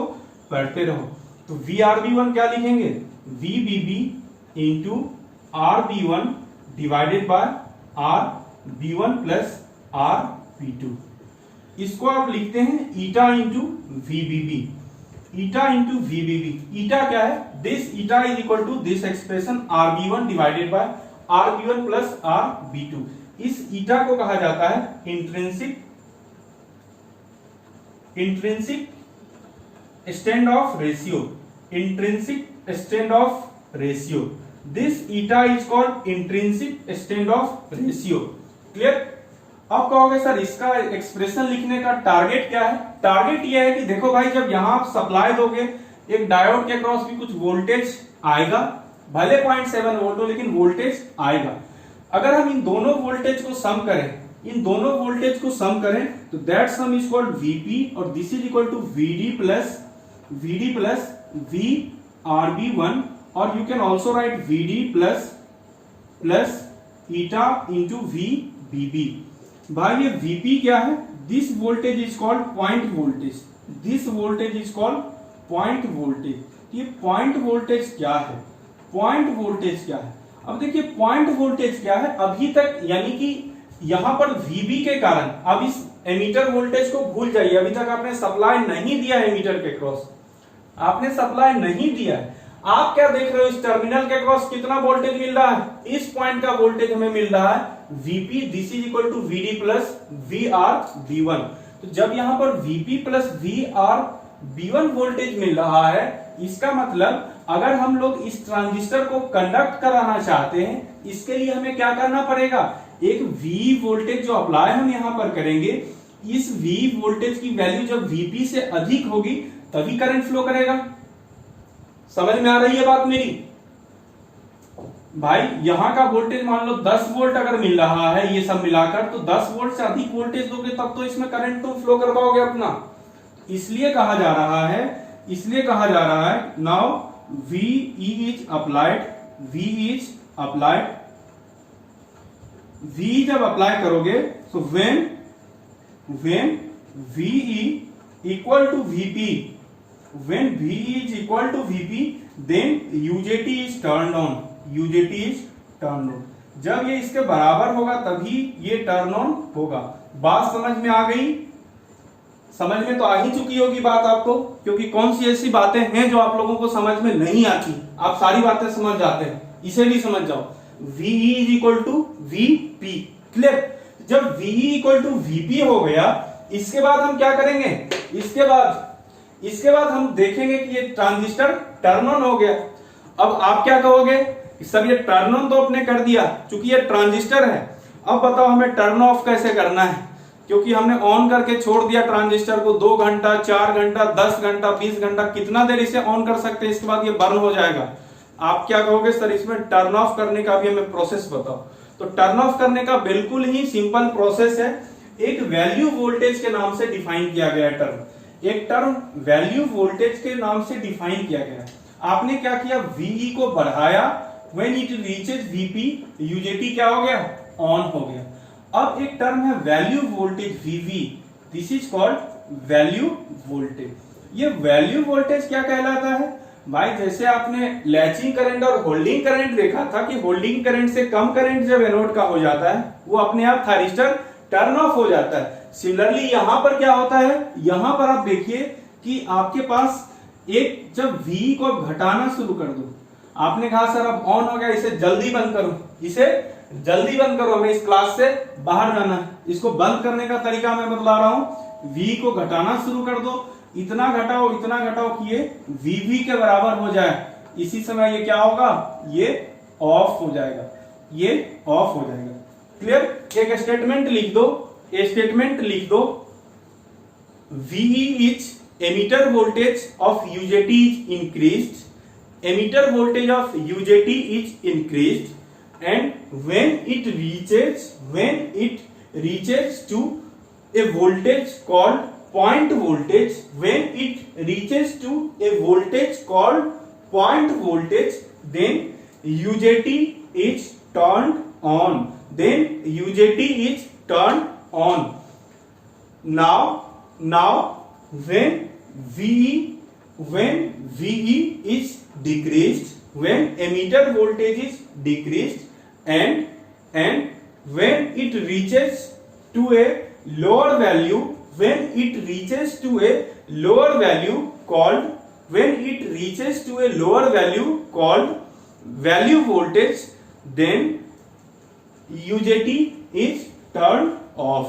पढ़ते रहो। तो VRB1 क्या लिखेंगे, VBB into RB1 divided by RB1 plus RB2। इसको आप लिखते हैं ईटा इंटू VBB। ईटा क्या है, this eta is equal to this expression RB1 divided by RB1 plus RB2। इस ईटा को कहा जाता है intrinsic stand off ratio. This eta is called intrinsic stand off ratio. Clear? अब कहोगे सर इसका एक्सप्रेशन लिखने का टारगेट क्या है? टारगेट यह है कि देखो भाई जब यहां आप सप्लाई दोगे, एक डायोड के अक्रॉस भी कुछ वोल्टेज आएगा, भले 0.7 वोल्ट हो लेकिन वोल्टेज आएगा। अगर हम इन दोनों वोल्टेज को सम करें तो that sum is called VP और this is equal to VD plus VRB1, और you can also write VD plus eta into VBB। भाई ये VP क्या है, this voltage is called point voltage, this voltage is called point voltage. ये पॉइंट वोल्टेज क्या है? पॉइंट वोल्टेज क्या है? अब देखिए पॉइंट वोल्टेज क्या है, अभी तक यानी कि यहां पर VB के कारण, अब इस एमीटर वोल्टेज को भूल जाइए, अभी तक आपने सप्लाई नहीं दिया है एमीटर के क्रॉस, आपने सप्लाई नहीं दिया है। आप क्या देख रहे हो, इस टर्मिनल के क्रॉस कितना वोल्टेज मिल रहा है? इस पॉइंट का वोल्टेज हमें मिल रहा है VP, this is equal to VD plus VR B1। तो जब यहां पर VP plus VR B1 voltage मिल रहा है, इसका मतलब अगर हम लोग इस ट्रांजिस्टर को कंडक्ट कराना चाहते हैं, इसके लिए हमें क्या करना पड़ेगा? एक V वोल्टेज जो अप्लाई हम यहां पर करेंगे, इस V वोल्टेज की वैल्यू जब VP से अधिक होगी तभी करंट फ्लो करेगा। समझ में आ रही है बात मेरी? भाई यहां का वोल्टेज मान लो 10 वोल्ट अगर मिल रहा है, ये सब मिलाकर, तो 10 वोल्ट से अधिक वोल्टेज दोगे तब तो इसमें करंट तुम फ्लो कर पाओगे अपना। इसलिए कहा जा रहा है now VE is applied, V जब अप्लाई करोगे तो when VE equal to VP, when VE is equal to VP, then UJT is turned on, जब ये इसके बराबर होगा तभी ये टर्न ऑन होगा। बात समझ में आ गई? समझ में तो आ ही चुकी होगी बात आपको, क्योंकि कौन सी ऐसी बातें हैं जो आप लोगों को समझ में नहीं आती, आप सारी बातें समझ जाते हैं, इसे भी समझ जाओ। VE is equal to VP, clear? जब VE इक्वल टू VP हो गया, इसके बाद हम क्या करेंगे? इसके बाद हम देखेंगे कि ये ट्रांजिस्टर टर्न ऑन हो गया। अब आप क्या कहोगे? सर ये टर्न ऑन तो आपने कर दिया, क्योंकि ये ट्रांजिस्टर है, अब बताओ हमें टर्न ऑफ कैसे करना है? क्योंकि हमने ऑन करके छोड़ दिया ट्रांजिस्टर को 2 घंटा, 4 घंटा, 10 घंटा, 20 घंटा, कितना देर इसे ऑन कर सकते हैं, इसके बाद ये बर्न हो जाएगा। आप क्या कहोगे? सर इसमें टर्न ऑफ करने का भी हमें प्रोसेस बताओ। तो टर्न ऑफ करने का बिल्कुल ही सिंपल प्रोसेस है, एक वैल्यू वोल्टेज के नाम से डिफाइन किया गया है टर्म, एक टर्म वैल्यू वोल्टेज के नाम से डिफाइन किया गया। आपने क्या किया? VE को बढ़ाया, when it reaches VP, UJT क्या हो गया? ऑन हो गया। अब एक टर्म है value voltage VV, this is called value voltage. ये वैल्यू वोल्टेज क्या कहलाता है? भाई जैसे आपने लैचिंग करंट और होल्डिंग करंट देखा था कि होल्डिंग करंट से कम करंट जब एनोड का हो जाता है, वो अपने आप थायरिस्टर टर्न ऑफ हो जाता है। सिमिलरली यहां पर क्या होता है? यहां पर आप देखिए कि आपके पास एक, जब V को घटाना शुरू कर दो, आपने कहा सर अब ऑन हो गया, इसे जल्दी बंद करो, हमें इस क्लास से बाहर जाना है। इसको बंद करने का तरीका मैं बतला रहा हूं। V को घटाना शुरू कर दो, इतना घटाओ कि ये VV के बराबर हो जाए। इसी समय ये क्या होगा? ये ऑफ हो जाएगा, क्लियर? एक स्टेटमेंट लिख दो, VE is emitter voltage of UJT is increased, emitter voltage of UJT is increased, and when it reaches to a voltage called point voltage, then UJT is turned on, now when VE is decreased, when emitter voltage is decreased, and when it reaches to a lower value, called value voltage, then UJT is turned off,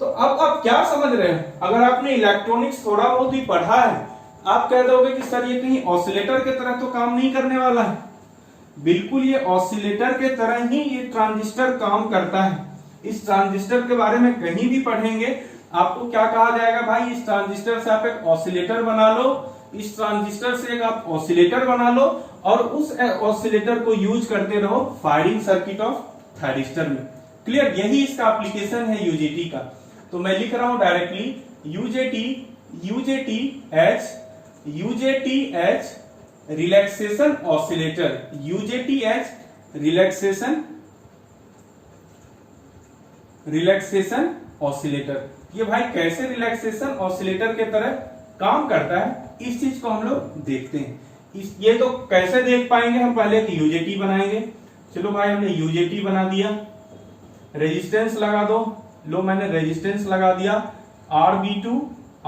तो अब आप क्या समझ रहे हैं? अगर आपने इलेक्ट्रॉनिक्स थोड़ा बहुत ही पढ़ा है, आप कह दोगे कि सर ये कहीं ऑसिलेटर के तरह तो काम नहीं करने वाला है। बिल्कुल ये ऑसिलेटर के तरह ही ये ट्रांजिस्टर काम करता है। इस ट्रांजिस्टर के बारे में कहीं भी पढ़ेंगे आपको क्या कहा जाएगा? भाई इस ट्रांजिस्टर से आप एक ऑसिलेटर बना लो, और उस ऑसिलेटर को यूज करते रहो फायरिंग सर्किट ऑफ थायरिस्टर में। क्लियर? यही इसका एप्लीकेशन है UJT का। तो मैं लिख रहा हूं directly UJT H relaxation oscillator, relaxation oscillator. ये भाई कैसे रिलैक्सेशन ऑसिलेटर के तरह काम करता है, इस चीज को हम लोग देखते हैं। ये तो कैसे देख पाएंगे हम, पहले एक यूजेटी बनाएंगे। चलो भाई हमने यूजेटी बना दिया, रेजिस्टेंस लगा दो, लो मैंने रेजिस्टेंस लगा दिया RB2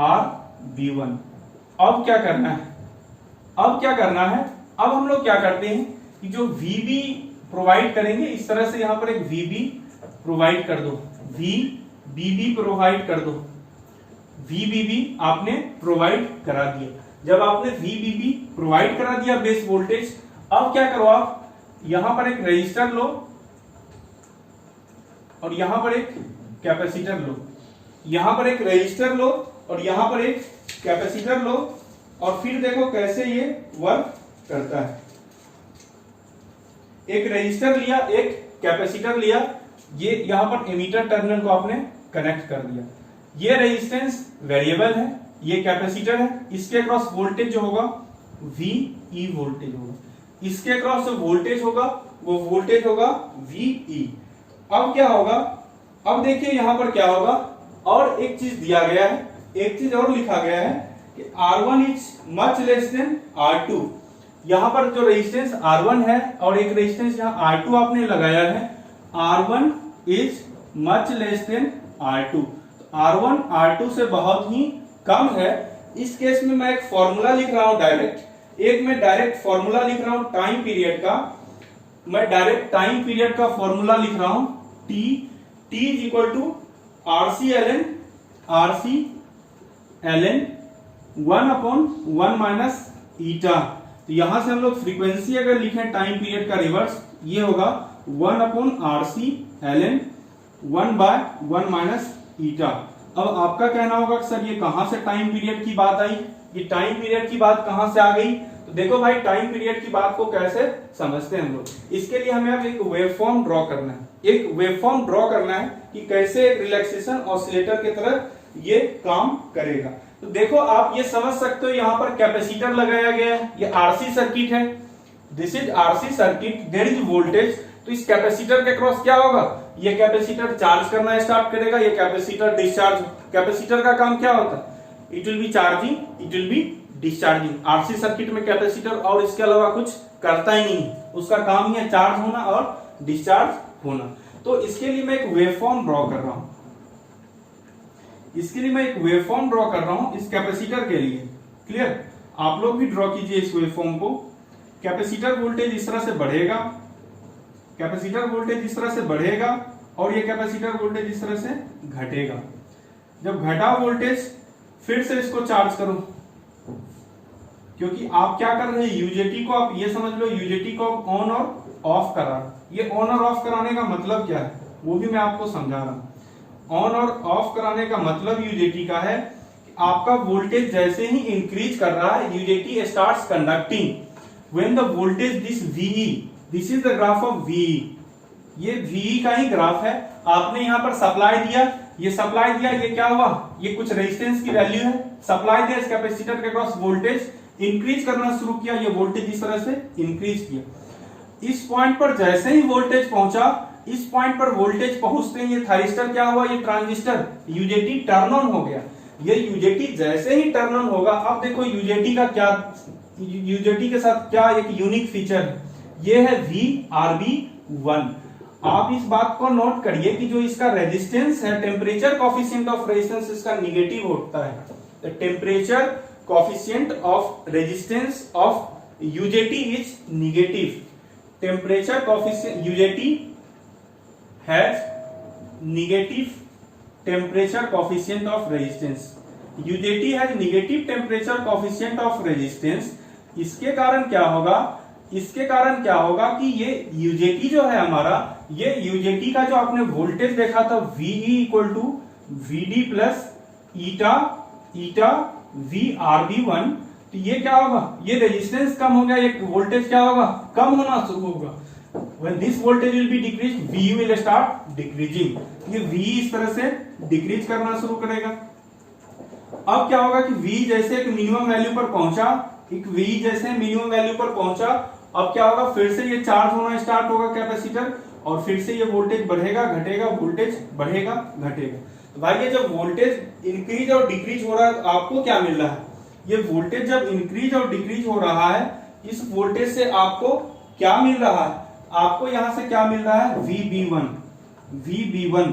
RB1। अब क्या करना है, अब हम लोग क्या करते हैं कि जो VB प्रोवाइड करेंगे, इस तरह से यहां पर एक VB प्रोवाइड कर दो, VBB प्रोवाइड कर दो, VBB आपने प्रोवाइड करा दिया। जब आपने VBB प्रोवाइड करा दिया बेस वोल्टेज, अब क्या करो आप यहां पर एक रेजिस्टर लो और यहां पर एक कैपेसिटर लो, यहां पर एक रेजिस्टर लो और यहां पर एक कैपेसिटर लो, और फिर देखो कैसे ये वर्क करता है। एक रेजिस्टर लिया, एक कैपेसिटर लिया, ये यहां पर एमीटर टर्मिनल को आपने कनेक्ट कर दिया। ये रेजिस्टेंस वेरिएबल है, ये कैपेसिटर है, इसके अक्रॉस वोल्टेज जो होगा VE वोल्टेज होगा, इसके अक्रॉस जो वोल्टेज होगा वो वोल्टेज होगा VE। अब क्या होगा, अब देखिए यहां पर क्या होगा, और एक चीज दिया गया है, एक चीज और लिखा गया है कि R1 is much less than R2। यहां पर जो रेजिस्टेंस R1 है और एक रेजिस्टेंस यहां R2 आपने लगाया है, R1 is much less than R2। R1 R2 से बहुत ही कम है। इस केस में मैं एक फॉर्मूला लिख रहा हूं डायरेक्ट, मैं डायरेक्ट फॉर्मूला लिख रहा हूं टाइम पीरियड का, मैं डायरेक्ट टाइम पीरियड का फॉर्मूला लिख रहा हूं T is equal to RC ln 1/1 minus eta. तो यहां से हम लोग फ्रीक्वेंसी अगर लिखें टाइम पीरियड का रिवर्स, ये होगा 1/RC ln 1/1 माइनस ईटा। अब आपका कहना होगा कि सर ये कहां से टाइम पीरियड की बात आई, ये टाइम पीरियड की बात कहां से आ गई? तो देखो भाई टाइम पीरियड की बात को कैसे समझते हैं हम लोग। इसके लिए हमें अब एक वेवफॉर्म ड्रॉ करना है, एक वेवफॉर्म ड्रॉ करना है कि कैसे एक रिलैक्सेशन ऑसिलेटर की तरह ये काम करेगा। तो देखो आप ये समझ सकते हो, यहाँ पर कैपेसिटर लगाया गया है, ये RC सर्किट है, this is RC circuit, there is voltage. तो इस कैपेसिटर के क्रॉस क्या होगा, ये कैपेसिटर चार्ज करना स्टार्ट करेगा, ये कैपेसिटर डिस्चार्ज। कैपेसिटर का काम क्या होता है, it will be charging, it will be discharging. RC circuit में कैपेसिटर और इसके अलावा कुछ करता ही नहीं, उसका काम ही है चार्ज होना और डिस्चार्ज होना। तो इसके लिए मैं एक वेवफॉर्म ड्रॉ कर रहा हूं, इसके लिए मैं एक वेवफॉर्म ड्रॉ कर रहा हूं इस कैपेसिटर के लिए। क्लियर, आप लोग भी ड्रॉ कीजिए इस वेवफॉर्म को। कैपेसिटर वोल्टेज इस तरह से बढ़ेगा, कैपेसिटर वोल्टेज इस तरह से बढ़ेगा और ये कैपेसिटर वोल्टेज इस तरह से घटेगा। जब घटा वोल्टेज फिर से इसको चार्ज करो, क्योंकि आप क्या कर रहे हैं, यूजेटी को आप ये समझ लो, यूजेटी को ऑन और ऑफ करा। ये ऑन और ऑफ कराने का मतलब क्या है वो भी मैं आपको समझा रहा हूं। ऑन और ऑफ कराने का मतलब यूजेटी का है कि आपका वोल्टेज जैसे ही इंक्रीज कर रहा है, UJT starts conducting when the voltage this VE, this is the graph of VE। ये VE का ही ग्राफ है। आपने यहां पर सप्लाई दिया, ये सप्लाई दिया, ये क्या हुआ, ये कुछ रेजिस्टेंस की वैल्यू है, सप्लाई दिया, इस कैपेसिटर के क्रॉस वोल्टेज इंक्रीज करना शुरू किया, ये वोल्टेज इस तरह से इंक्रीज किया। इस पॉइंट पर जैसे ही वोल्टेज पहुंचा, इस पॉइंट पर वोल्टेज पहुंचते ही ये थायरिस्टर क्या हुआ, ये ट्रांजिस्टर यूजेटी टर्न ऑन हो गया। ये यूजेटी जैसे ही टर्न ऑन होगा, अब देखो यूजेटी का क्या, यूजेटी के साथ क्या एक यूनिक फीचर है, ये है VRB1। आप इस बात को नोट करिए कि जो इसका रेजिस्टेंस है, टेम्परेचर कोफिशिएंट ऑफ रेजिस्टेंस इसका निगेटिव होता है। The temperature coefficient of resistance of UJT is negative. Temperature coefficient, UJT has negative temperature coefficient of resistance, UJT has negative temperature coefficient of resistance. इसके कारण क्या होगा, इसके कारण क्या होगा कि ये यूजेटी जो है हमारा, ये यूजेटी का जो आपने वोल्टेज देखा था VE equal to VD plus eta VRB1, तो ये क्या होगा, ये रेजिस्टेंस कम हो गया, ये वोल्टेज क्या होगा, कम होना शुरू होगा। When this voltage will be decreased, VE will start decreasing। ये VE इस तरह से डिक्रीज करना शुरू करेगा। अब क्या होगा कि VE जैसे एक मिनिमम वैल्यू पर पहुंचा, एक VE जैसे मिनिमम वैल्यू पर पहुंचा, अब क्या होगा, फिर से ये चार्ज होना स्टार्ट होगा कैपेसिटर, और फिर से ये वोल्टेज बढ़ेगा घटेगा, वोल्टेज बढ़ेगा घटेगा। तो भाई ये जब वोल्टेज इंक्रीज और डिक्रीज हो रहा है तो आपको क्या मिल रहा है, ये वोल्टेज जब इंक्रीज और डिक्रीज हो रहा है इस वोल्टेज से आपको क्या मिल रहा है, आपको यहां से क्या मिल रहा है VB1।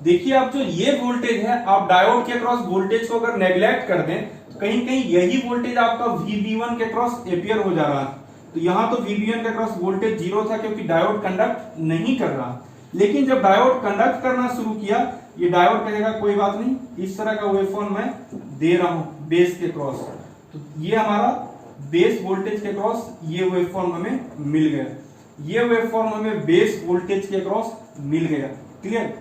देखिए आप जो ये वोल्टेज है आप डायोड के अक्रॉस वोल्टेज को अगर नेग्लेक्ट कर दें तो कहीं कहीं यही वोल्टेज आपका VB1 के अक्रॉस अपियर हो जा रहा है। तो यहां तो VB1 के अक्रॉस वोल्टेज 0 था क्योंकि डायोड कंडक्ट नहीं कर रहा, लेकिन जब डायोड कंडक्ट करना शुरू किया ये डायोड कहेगा कोई बात नहीं, इस तरह का वेवफॉर्म मैं दे रहा हूं बेस के क्रॉस, तो ये हमारा बेस वोल्टेज के क्रॉस ये वेवफॉर्म हमें मिल गया, ये वेवफॉर्म हमें बेस वोल्टेज के क्रॉस मिल गया। क्लियर।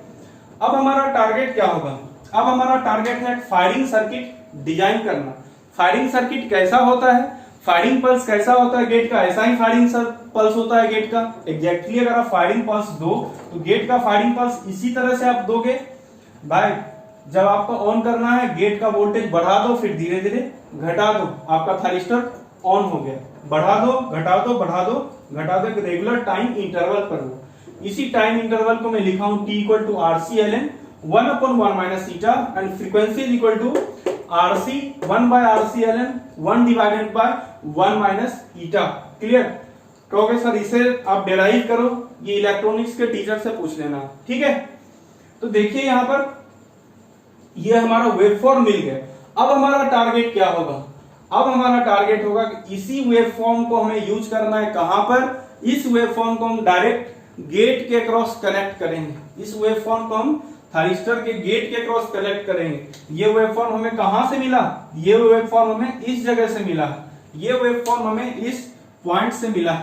अब हमारा टारगेट क्या होगा, अब हमारा टारगेट है फायरिंग सर्किट डिजाइन करना। फायरिंग सर्किट कैसा होता है, फायरिंग पल्स कैसा होता है गेट का, ऐसा ही फायरिंग पल्स होता है गेट का एग्जैक्टली। अगर आप फायरिंग पल्स दो तो गेट का फायरिंग पल्स इसी तरह से आप दोगे भाई। जब आपको ऑन करना है गेट का वोल्टेज बढ़ा दो फिर धीरे धीरे घटा दो, आपका थारिस्टर ऑन हो गया। बढ़ा दो घटा दो बढ़ा दो घटा दो, एक रेगुलर टाइम इंटरवल पर हो। इसी टाइम इंटरवल को मैं लिखा हूं T equal to RC ln 1/1 minus eta and frequency is equal to RC 1/RC ln 1 डिवाइडेड बाय 1 माइनस ईटा। क्लियर। कहोगे सर इसे आप डेराइव करो, ये इलेक्ट्रॉनिक्स के टीचर से पूछ लेना, ठीक है। तो देखिए यहां पर ये हमारा वेवफॉर्म मिल गया। अब हमारा टारगेट क्या होगा, अब हमारा टारगेट होगा कि इसी वेवफॉर्म को हमें यूज करना है कहां पर, इस वेवफॉर्म को हम डायरेक्ट गेट के क्रॉस कनेक्ट करेंगे। इस वेवफॉर्म को हम थारिस्टर के गेट के क्रॉस कनेक्ट करेंगे। ये वेवफॉर्म हमें कहां से मिला, ये वेवफॉर्म हमें इस जगह से मिला, ये वेवफॉर्म हमें इस पॉइंट से मिला।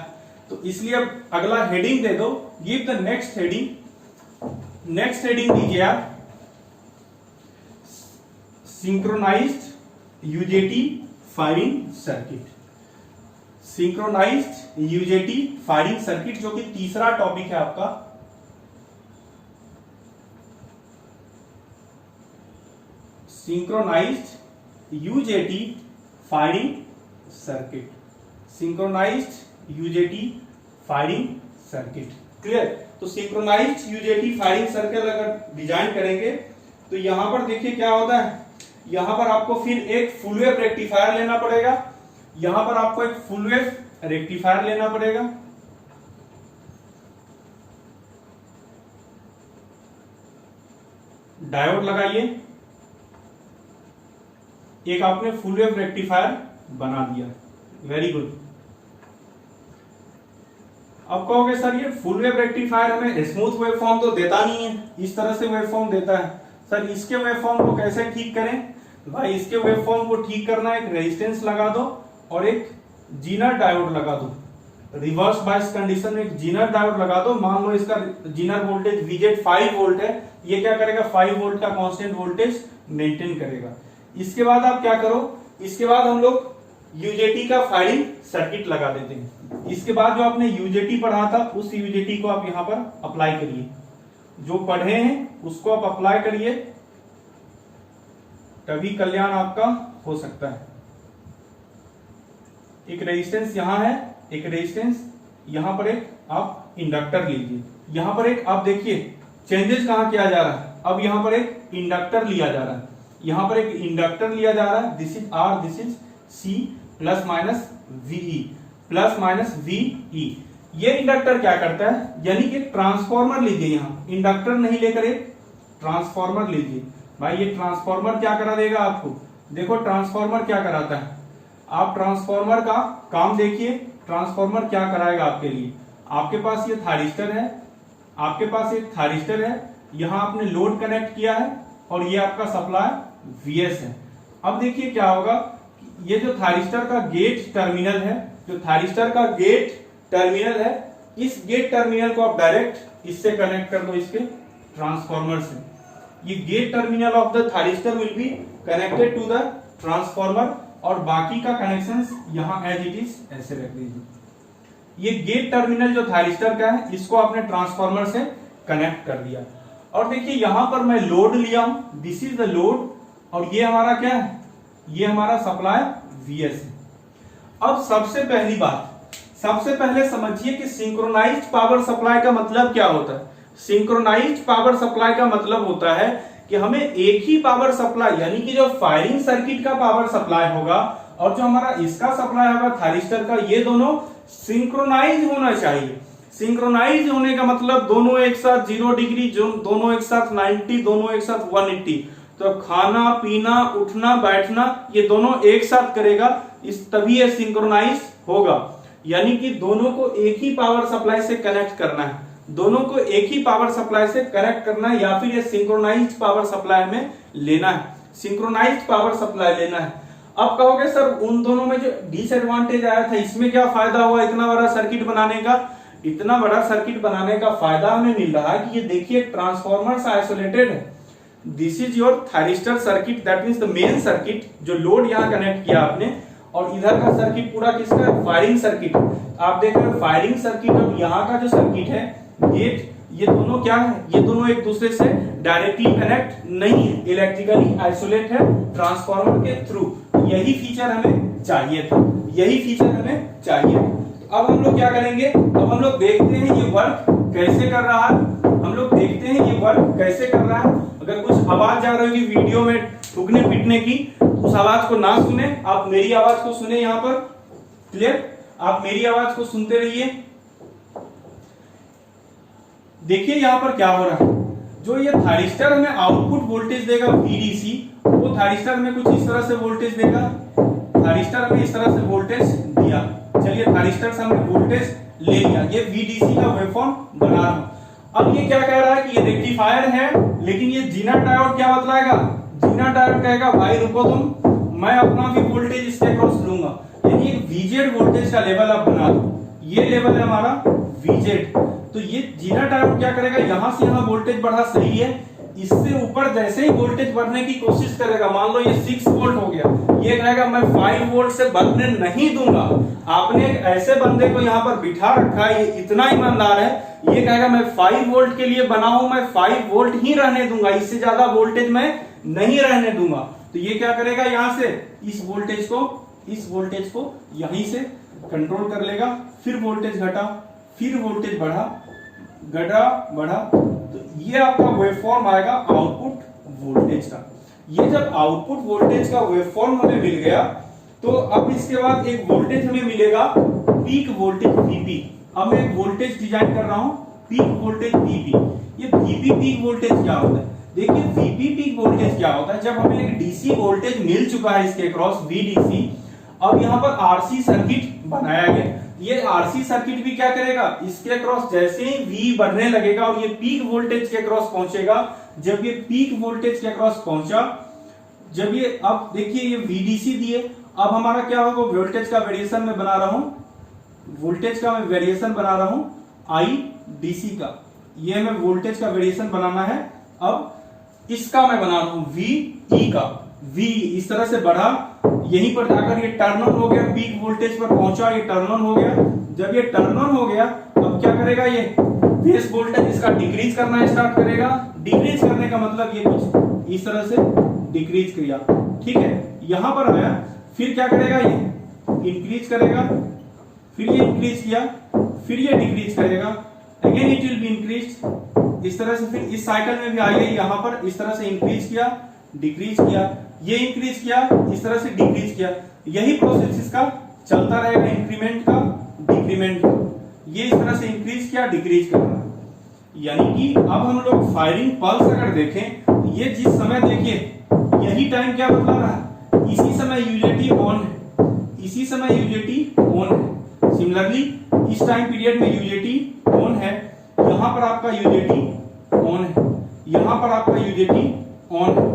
तो इसलिए अब अगला हेडिंग दे दो, give the next heading. Next heading दीजिए आप synchronized UJT firing circuit. Synchronized UJT firing circuit जो कि तीसरा टॉपिक है आपका। Synchronized UJT firing circuit, synchronized UJT firing circuit. Clear. तो सिंक्रोनाइज्ड यूजेटी फायरिंग सर्किट अगर डिजाइन करेंगे तो यहां पर देखिए क्या होता है, यहां पर आपको फिर एक फुल वेव रेक्टिफायर लेना पड़ेगा, यहां पर आपको एक फुल वेव रेक्टिफायर लेना पड़ेगा। डायोड लगाइए, एक आपने फुल वेव रेक्टिफायर बना दिया, वेरी गुड। अब कहोगे सर ये फुल वेव रेक्टिफायर हमें स्मूथ वेवफॉर्म तो देता नहीं है, इस तरह से वेवफॉर्म देता है। सर इसके वेवफॉर्म को कैसे ठीक करें, भाई इसके वेवफॉर्म को ठीक करना है, एक रेजिस्टेंस लगा दो और एक जीनर डायोड लगा दो। रिवर्स बायस कंडीशन में एक जीनर डायोड लगा दो। मान लो इसका जीनर वोल्टेज VZ 5 वोल्ट है, ये क्या करेगा 5 वोल्ट का कांस्टेंट वोल्टेज मेंटेन करेगा। इसके बाद आप क्या करो, इसके बाद हम लोग यूजेटी का फायरिंग सर्किट लगा देते हैं। इसके बाद जो आपने यूजेटी पढ़ा था उस यूजेटी को आप यहां पर अप्लाई करिए, जो पढ़े हैं उसको आप अप्लाई करिए, तभी कल्याण आपका हो सकता है। एक रेजिस्टेंस यहां है, एक रेजिस्टेंस यहां पर, एक आप इंडक्टर लीजिए, यहां पर एक आप देखिए चेंजेस कहां किया जा रहा है। अब यहां पर एक इंडक्टर लिया जा रहा है, यहां पर एक इंडक्टर लिया जा रहा है, this is R this is C plus minus VE plus minus VE। ये इंडक्टर क्या करता है, यानी कि ट्रांसफॉर्मर लीजिए, यहां इंडक्टर नहीं लेकर एक ट्रांसफॉर्मर लीजिए। भाई ये ट्रांसफॉर्मर क्या करा देगा आपको, देखो ट्रांसफॉर्मर क्या कराता है, आप ट्रांसफॉर्मर का काम देखिए, ट्रांसफॉर्मर क्या कराएगा आपके लिए। आपके पास ये थारिस्टर है, आपके पास एक थारिस्टर है, यहां आपने लोड कनेक्ट किया है और ये आपका सप्लाई VS है। अब देखिए क्या होगा, ये जो थारिस्टर का गेट टर्मिनल है, जो थारिस्टर का गेट टर्मिनल है, इस गेट टर्मिनल को आप डायरेक्ट इससे कनेक्ट कर दो, इसके ट्रांसफॉर्मर से। ये gate terminal of the thyristor will be connected to the transformer और बाकी का कनेक्शंस यहां एज इट इज ऐसे रख दीजिए। ये गेट टर्मिनल जो थारिस्टर का है इसको आपने ट्रांसफॉर्मर से कनेक्ट कर दिया और देखिए यहां पर मैं लोड लिया हूं, दिस इज द लोड, और ये हमारा क्या है, ये हमारा सप्लाई VS है। अब सबसे पहली बात, सबसे पहले समझिए कि सिंक्रोनाइज्ड पावर सप्लाई का मतलब क्या होता है। सिंक्रोनाइज्ड पावर सप्लाई का मतलब होता है कि हमें एक ही पावर सप्लाई, यानी कि जो फायरिंग सर्किट का पावर सप्लाई होगा और जो हमारा इसका सप्लाई होगा थायरिस्टर का, ये दोनों सिंक्रोनाइज होना चाहिए। सिंक्रोनाइज होने का मतलब दोनों एक साथ 0 डिग्री, जो दोनों एक साथ 90, दोनों एक साथ 180। तो खाना पीना उठना बैठना ये दोनों एक साथ करेगा, इस तभी ये सिंक्रोनाइज होगा। यानी कि दोनों को एक ही पावर सप्लाई से कनेक्ट करना है, दोनों को एक ही पावर सप्लाई से कनेक्ट करना है, या फिर ये सिंक्रोनाइज्ड पावर सप्लाई में लेना है, सिंक्रोनाइज्ड पावर सप्लाई लेना है। अब कहोगे सर उन दोनों में जो डिसएडवांटेज आया था, इसमें क्या फायदा हुआ इतना बड़ा सर्किट बनाने का? इतना बड़ा सर्किट बनाने का फायदा हमें मिल रहा है कि ये देखिए ट्रांसफॉर्मर आइसोलेटेड है। This is your thyristor circuit, that means the main circuit, जो लोड यहाँ कनेक्ट किया आपने, और इधर का सर्किट पूरा किसका है? Firing circuit. आप देख रहे हो फायरिंग सर्किट और यहाँ का जो सर्किट है गेट, ये दोनों क्या है? ये दोनों एक दूसरे से डायरेक्टली कनेक्ट नहीं है, इलेक्ट्रिकली आइसोलेट है ट्रांसफार्मर के थ्रू। यही फीचर हमें चाहिए था, यही फीचर हमें चाहिए। तो अब हम लोग क्या करेंगे? अब हम लोग देखते हैं ये वर्क कैसे कर रहा है, हम लोग देखते हैं ये वर्क कैसे कर रहा है। अगर कुछ आवाज आ रही होगी वीडियो में ठुकने पिटने की, उस आवाज को ना सुने, आप मेरी आवाज को सुने। यहाँ पर क्लियर, आप मेरी आवाज को सुनते रहिए। देखिए यहाँ पर क्या हो रहा है, जो ये थायरिस्टर हमें आउटपुट वोल्टेज देगा VDC, वो थायरिस्टर में कुछ इस तरह से वोल्टेज देगा। थायरिस्टर हमें इस तरह से वोल्टेज दिया, चलिए थायरिस्टर से हमने वोल्टेज ले लिया, ये VDC का वेवफॉर्म बना रहा हूं। अब ये क्या कह रहा है कि ये रेक्टिफायर है, लेकिन ये जीना डायोड क्या बतलाएगा? जीना डायोड कहेगा भाई रुको तुम, मैं अपना भी वोल्टेज इसके अक्रॉस लूंगा। यानी एक VZ वोल्टेज का लेवल आप बना दो, ये लेवल है हमारा VZ। तो ये जीना डायोड क्या करेगा? यहां से यहां वोल्टेज बढ़ा, सही है, इससे ऊपर जैसे ही वोल्टेज बढ़ने की कोशिश करेगा, मान लो ये 6 वोल्ट हो गया, ये कहेगा मैं 5 वोल्ट से बढ़ने नहीं दूंगा। आपने एक ऐसे बंदे को यहाँ पर बिठा रखा है, ये इतना ईमानदार है, ये कहेगा मैं 5 वोल्ट के लिए बना हूं, मैं 5 वोल्ट ही रहने दूंगा, इससे ज्यादा वोल्टेज मैं नहीं रहने दूंगा। तो ये क्या करेगा? यहां से इस वोल्टेज को यहीं से कंट्रोल कर लेगा, फिर वोल्टेज घटा, फिर वोल्टेज बढ़ा, बढ़ा, तो ये आपका वेवफॉर्म आएगा आउटपुट वोल्टेज का। ये जब आउटपुट वोल्टेज का वेवफॉर्म हमें मिल गया, तो अब इसके बाद एक वोल्टेज हमें मिलेगा पीक वोल्टेज VP। अब मैं एक वोल्टेज डिजाइन कर रहा हूं, पीक वोल्टेज VP। ये VP पीक वोल्टेज क्या होता है? देखिए VP पीक वोल्टेज क्या होता है, जब हमें एक DC वोल्टेज मिल चुका है इसके क्रॉस VDC, अब यहाँ पर RC सर्किट बनाया गया। ये RC सर्किट भी क्या करेगा? इसके क्रॉस जैसे ही V बढ़ने लगेगा और ये पीक वोल्टेज के क्रॉस पहुंचेगा, जब ये पीक वोल्टेज के क्रॉस पहुंचा, जब ये, अब देखिए ये VDC दिए, अब हमारा क्या होगा? वोल्टेज का वेरिएशन में बना रहा हूं, वोल्टेज का मैं वेरिएशन बना रहा हूं IDC का, ये हमें वोल्टेज का वेरिएशन बनाना है। अब इसका मैं बना रहा हूं VE का, V इस तरह से बढ़ा, यहीं पर जाकर ये टर्न ऑन हो गया, पीक वोल्टेज पर पहुंचा, ये टर्न ऑन हो गया। जब ये टर्न ऑन हो गया, अब क्या करेगा? ये बेस वोल्टेज इसका डिक्रीज करना स्टार्ट करेगा। डिक्रीज करने का मतलब ये कुछ इस तरह से डिक्रीज किया, ठीक है, यहां पर आया, फिर क्या करेगा? ये इंक्रीज करेगा, फिर ये इंक्रीज किया, फिर ये डिक्रीज करेगा, again it will be increase, इस तरह से। फिर इस साइकिल में भी आइए, यहां पर इस तरह से इंक्रीज किया, डिक्रीज किया, ये इंक्रीज किया, इस तरह से डिक्रीज किया। यही प्रोसेस इसका चलता रहेगा, इंक्रीमेंट का डिक्रीमेंट का, ये इस तरह से इंक्रीज किया, डिक्रीज करना। यानी कि अब हम लोग फायरिंग पल्स अगर देखें, ये जिस समय देखिए, यही टाइम क्या बता रहा है? इसी समय UJT ऑन है, इसी समय UJT ऑन है। सिमिलरली इस टाइम पीरियड में UJT ऑन है, यहां पर आपका UJT ऑन है, यहां पर आपका UJT ऑन है।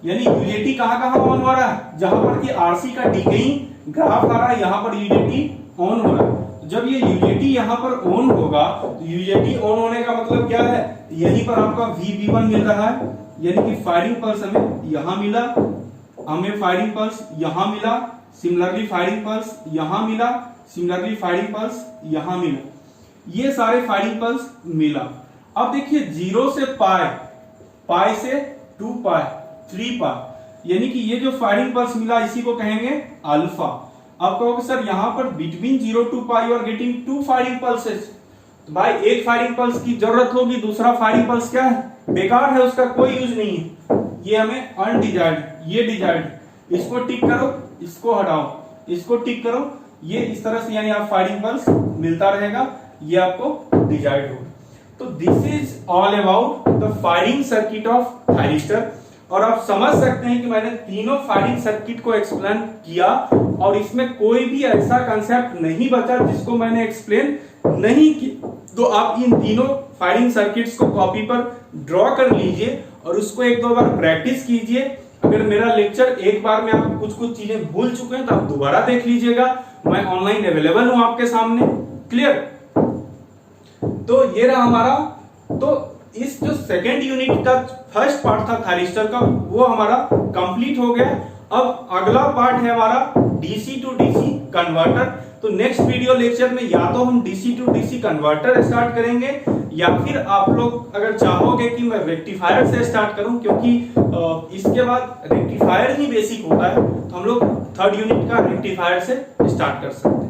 यानी UJT कहां ऑन हो रहा है? जहां पर कि RC का डिकेइंग ग्राफ आ रहा है, यहां पर UJT ऑन हो रहा है। जब ये UJT यहां पर ऑन होगा, तो UJT ऑन होने का मतलब क्या है? यहीं पर आपका VB1 मिल रहा है, यानी कि फायरिंग पल्स हमें यहां मिला, हमें फायरिंग पल्स यहां मिला, सिमिलरली फायरिंग पल्स यहां मिला, सिमिलरली फायरिंग पल्स यहां मिला, ये सारे फायरिंग पल्स मिला। अब देखिए 0 से पाई से 2 पाई 3 पाई, यानी कि ये जो फायरिंग पल्स मिला इसी को कहेंगे अल्फा। अब कहोगे सर यहाँ पर between 0 to pi you are getting 2 firing pulses, तो भाई एक फायरिंग पल्स की जरूरत होगी, दूसरा फायरिंग पल्स क्या है? बेकार है, उसका कोई यूज नहीं है। ये हमें अनडिजायर्ड, ये डिजायर्ड, इसको टिक करो, इसको हटाओ, इसको टिक करो, ये इस तरह से यानी आप फायरिंग पल्स मिलता रहेगा, ये आपको डिजायर्ड होगा। तो this is all about the firing circuit of thyristor. और आप समझ सकते हैं कि मैंने तीनों फायरिंग सर्किट को एक्सप्लेन किया और इसमें कोई भी ऐसा कंसेप्ट नहीं बचा जिसको मैंने एक्सप्लेन नहीं किया। तो आप इन तीनों फायरिंग सर्किट्स को कॉपी पर ड्रॉ कर लीजिए और उसको एक दो बार प्रैक्टिस कीजिए। अगर मेरा लेक्चर एक बार में आप कुछ चीजें भूल चुके हैं तो आप दोबारा देख लीजिएगा, मैं ऑनलाइन अवेलेबल हूं आपके सामने। क्लियर? तो ये रहा हमारा, तो इस जो सेकेंड यूनिट का फर्स्ट पार्ट था थायरिस्टर का वो हमारा कंप्लीट हो गया। अब अगला पार्ट है हमारा डीसी टू डीसी कन्वर्टर। तो नेक्स्ट वीडियो लेक्चर में या तो हम DC to DC converter start करेंगे या फिर आप लोग अगर चाहोगे कि मैं रेक्टिफायर से स्टार्ट करूं, क्योंकि इसके बाद रेक्टिफायर ही बेसिक होता है, तो हम लोग थर्ड यूनिट का रेक्टिफायर से स्टार्ट कर सकते हैं।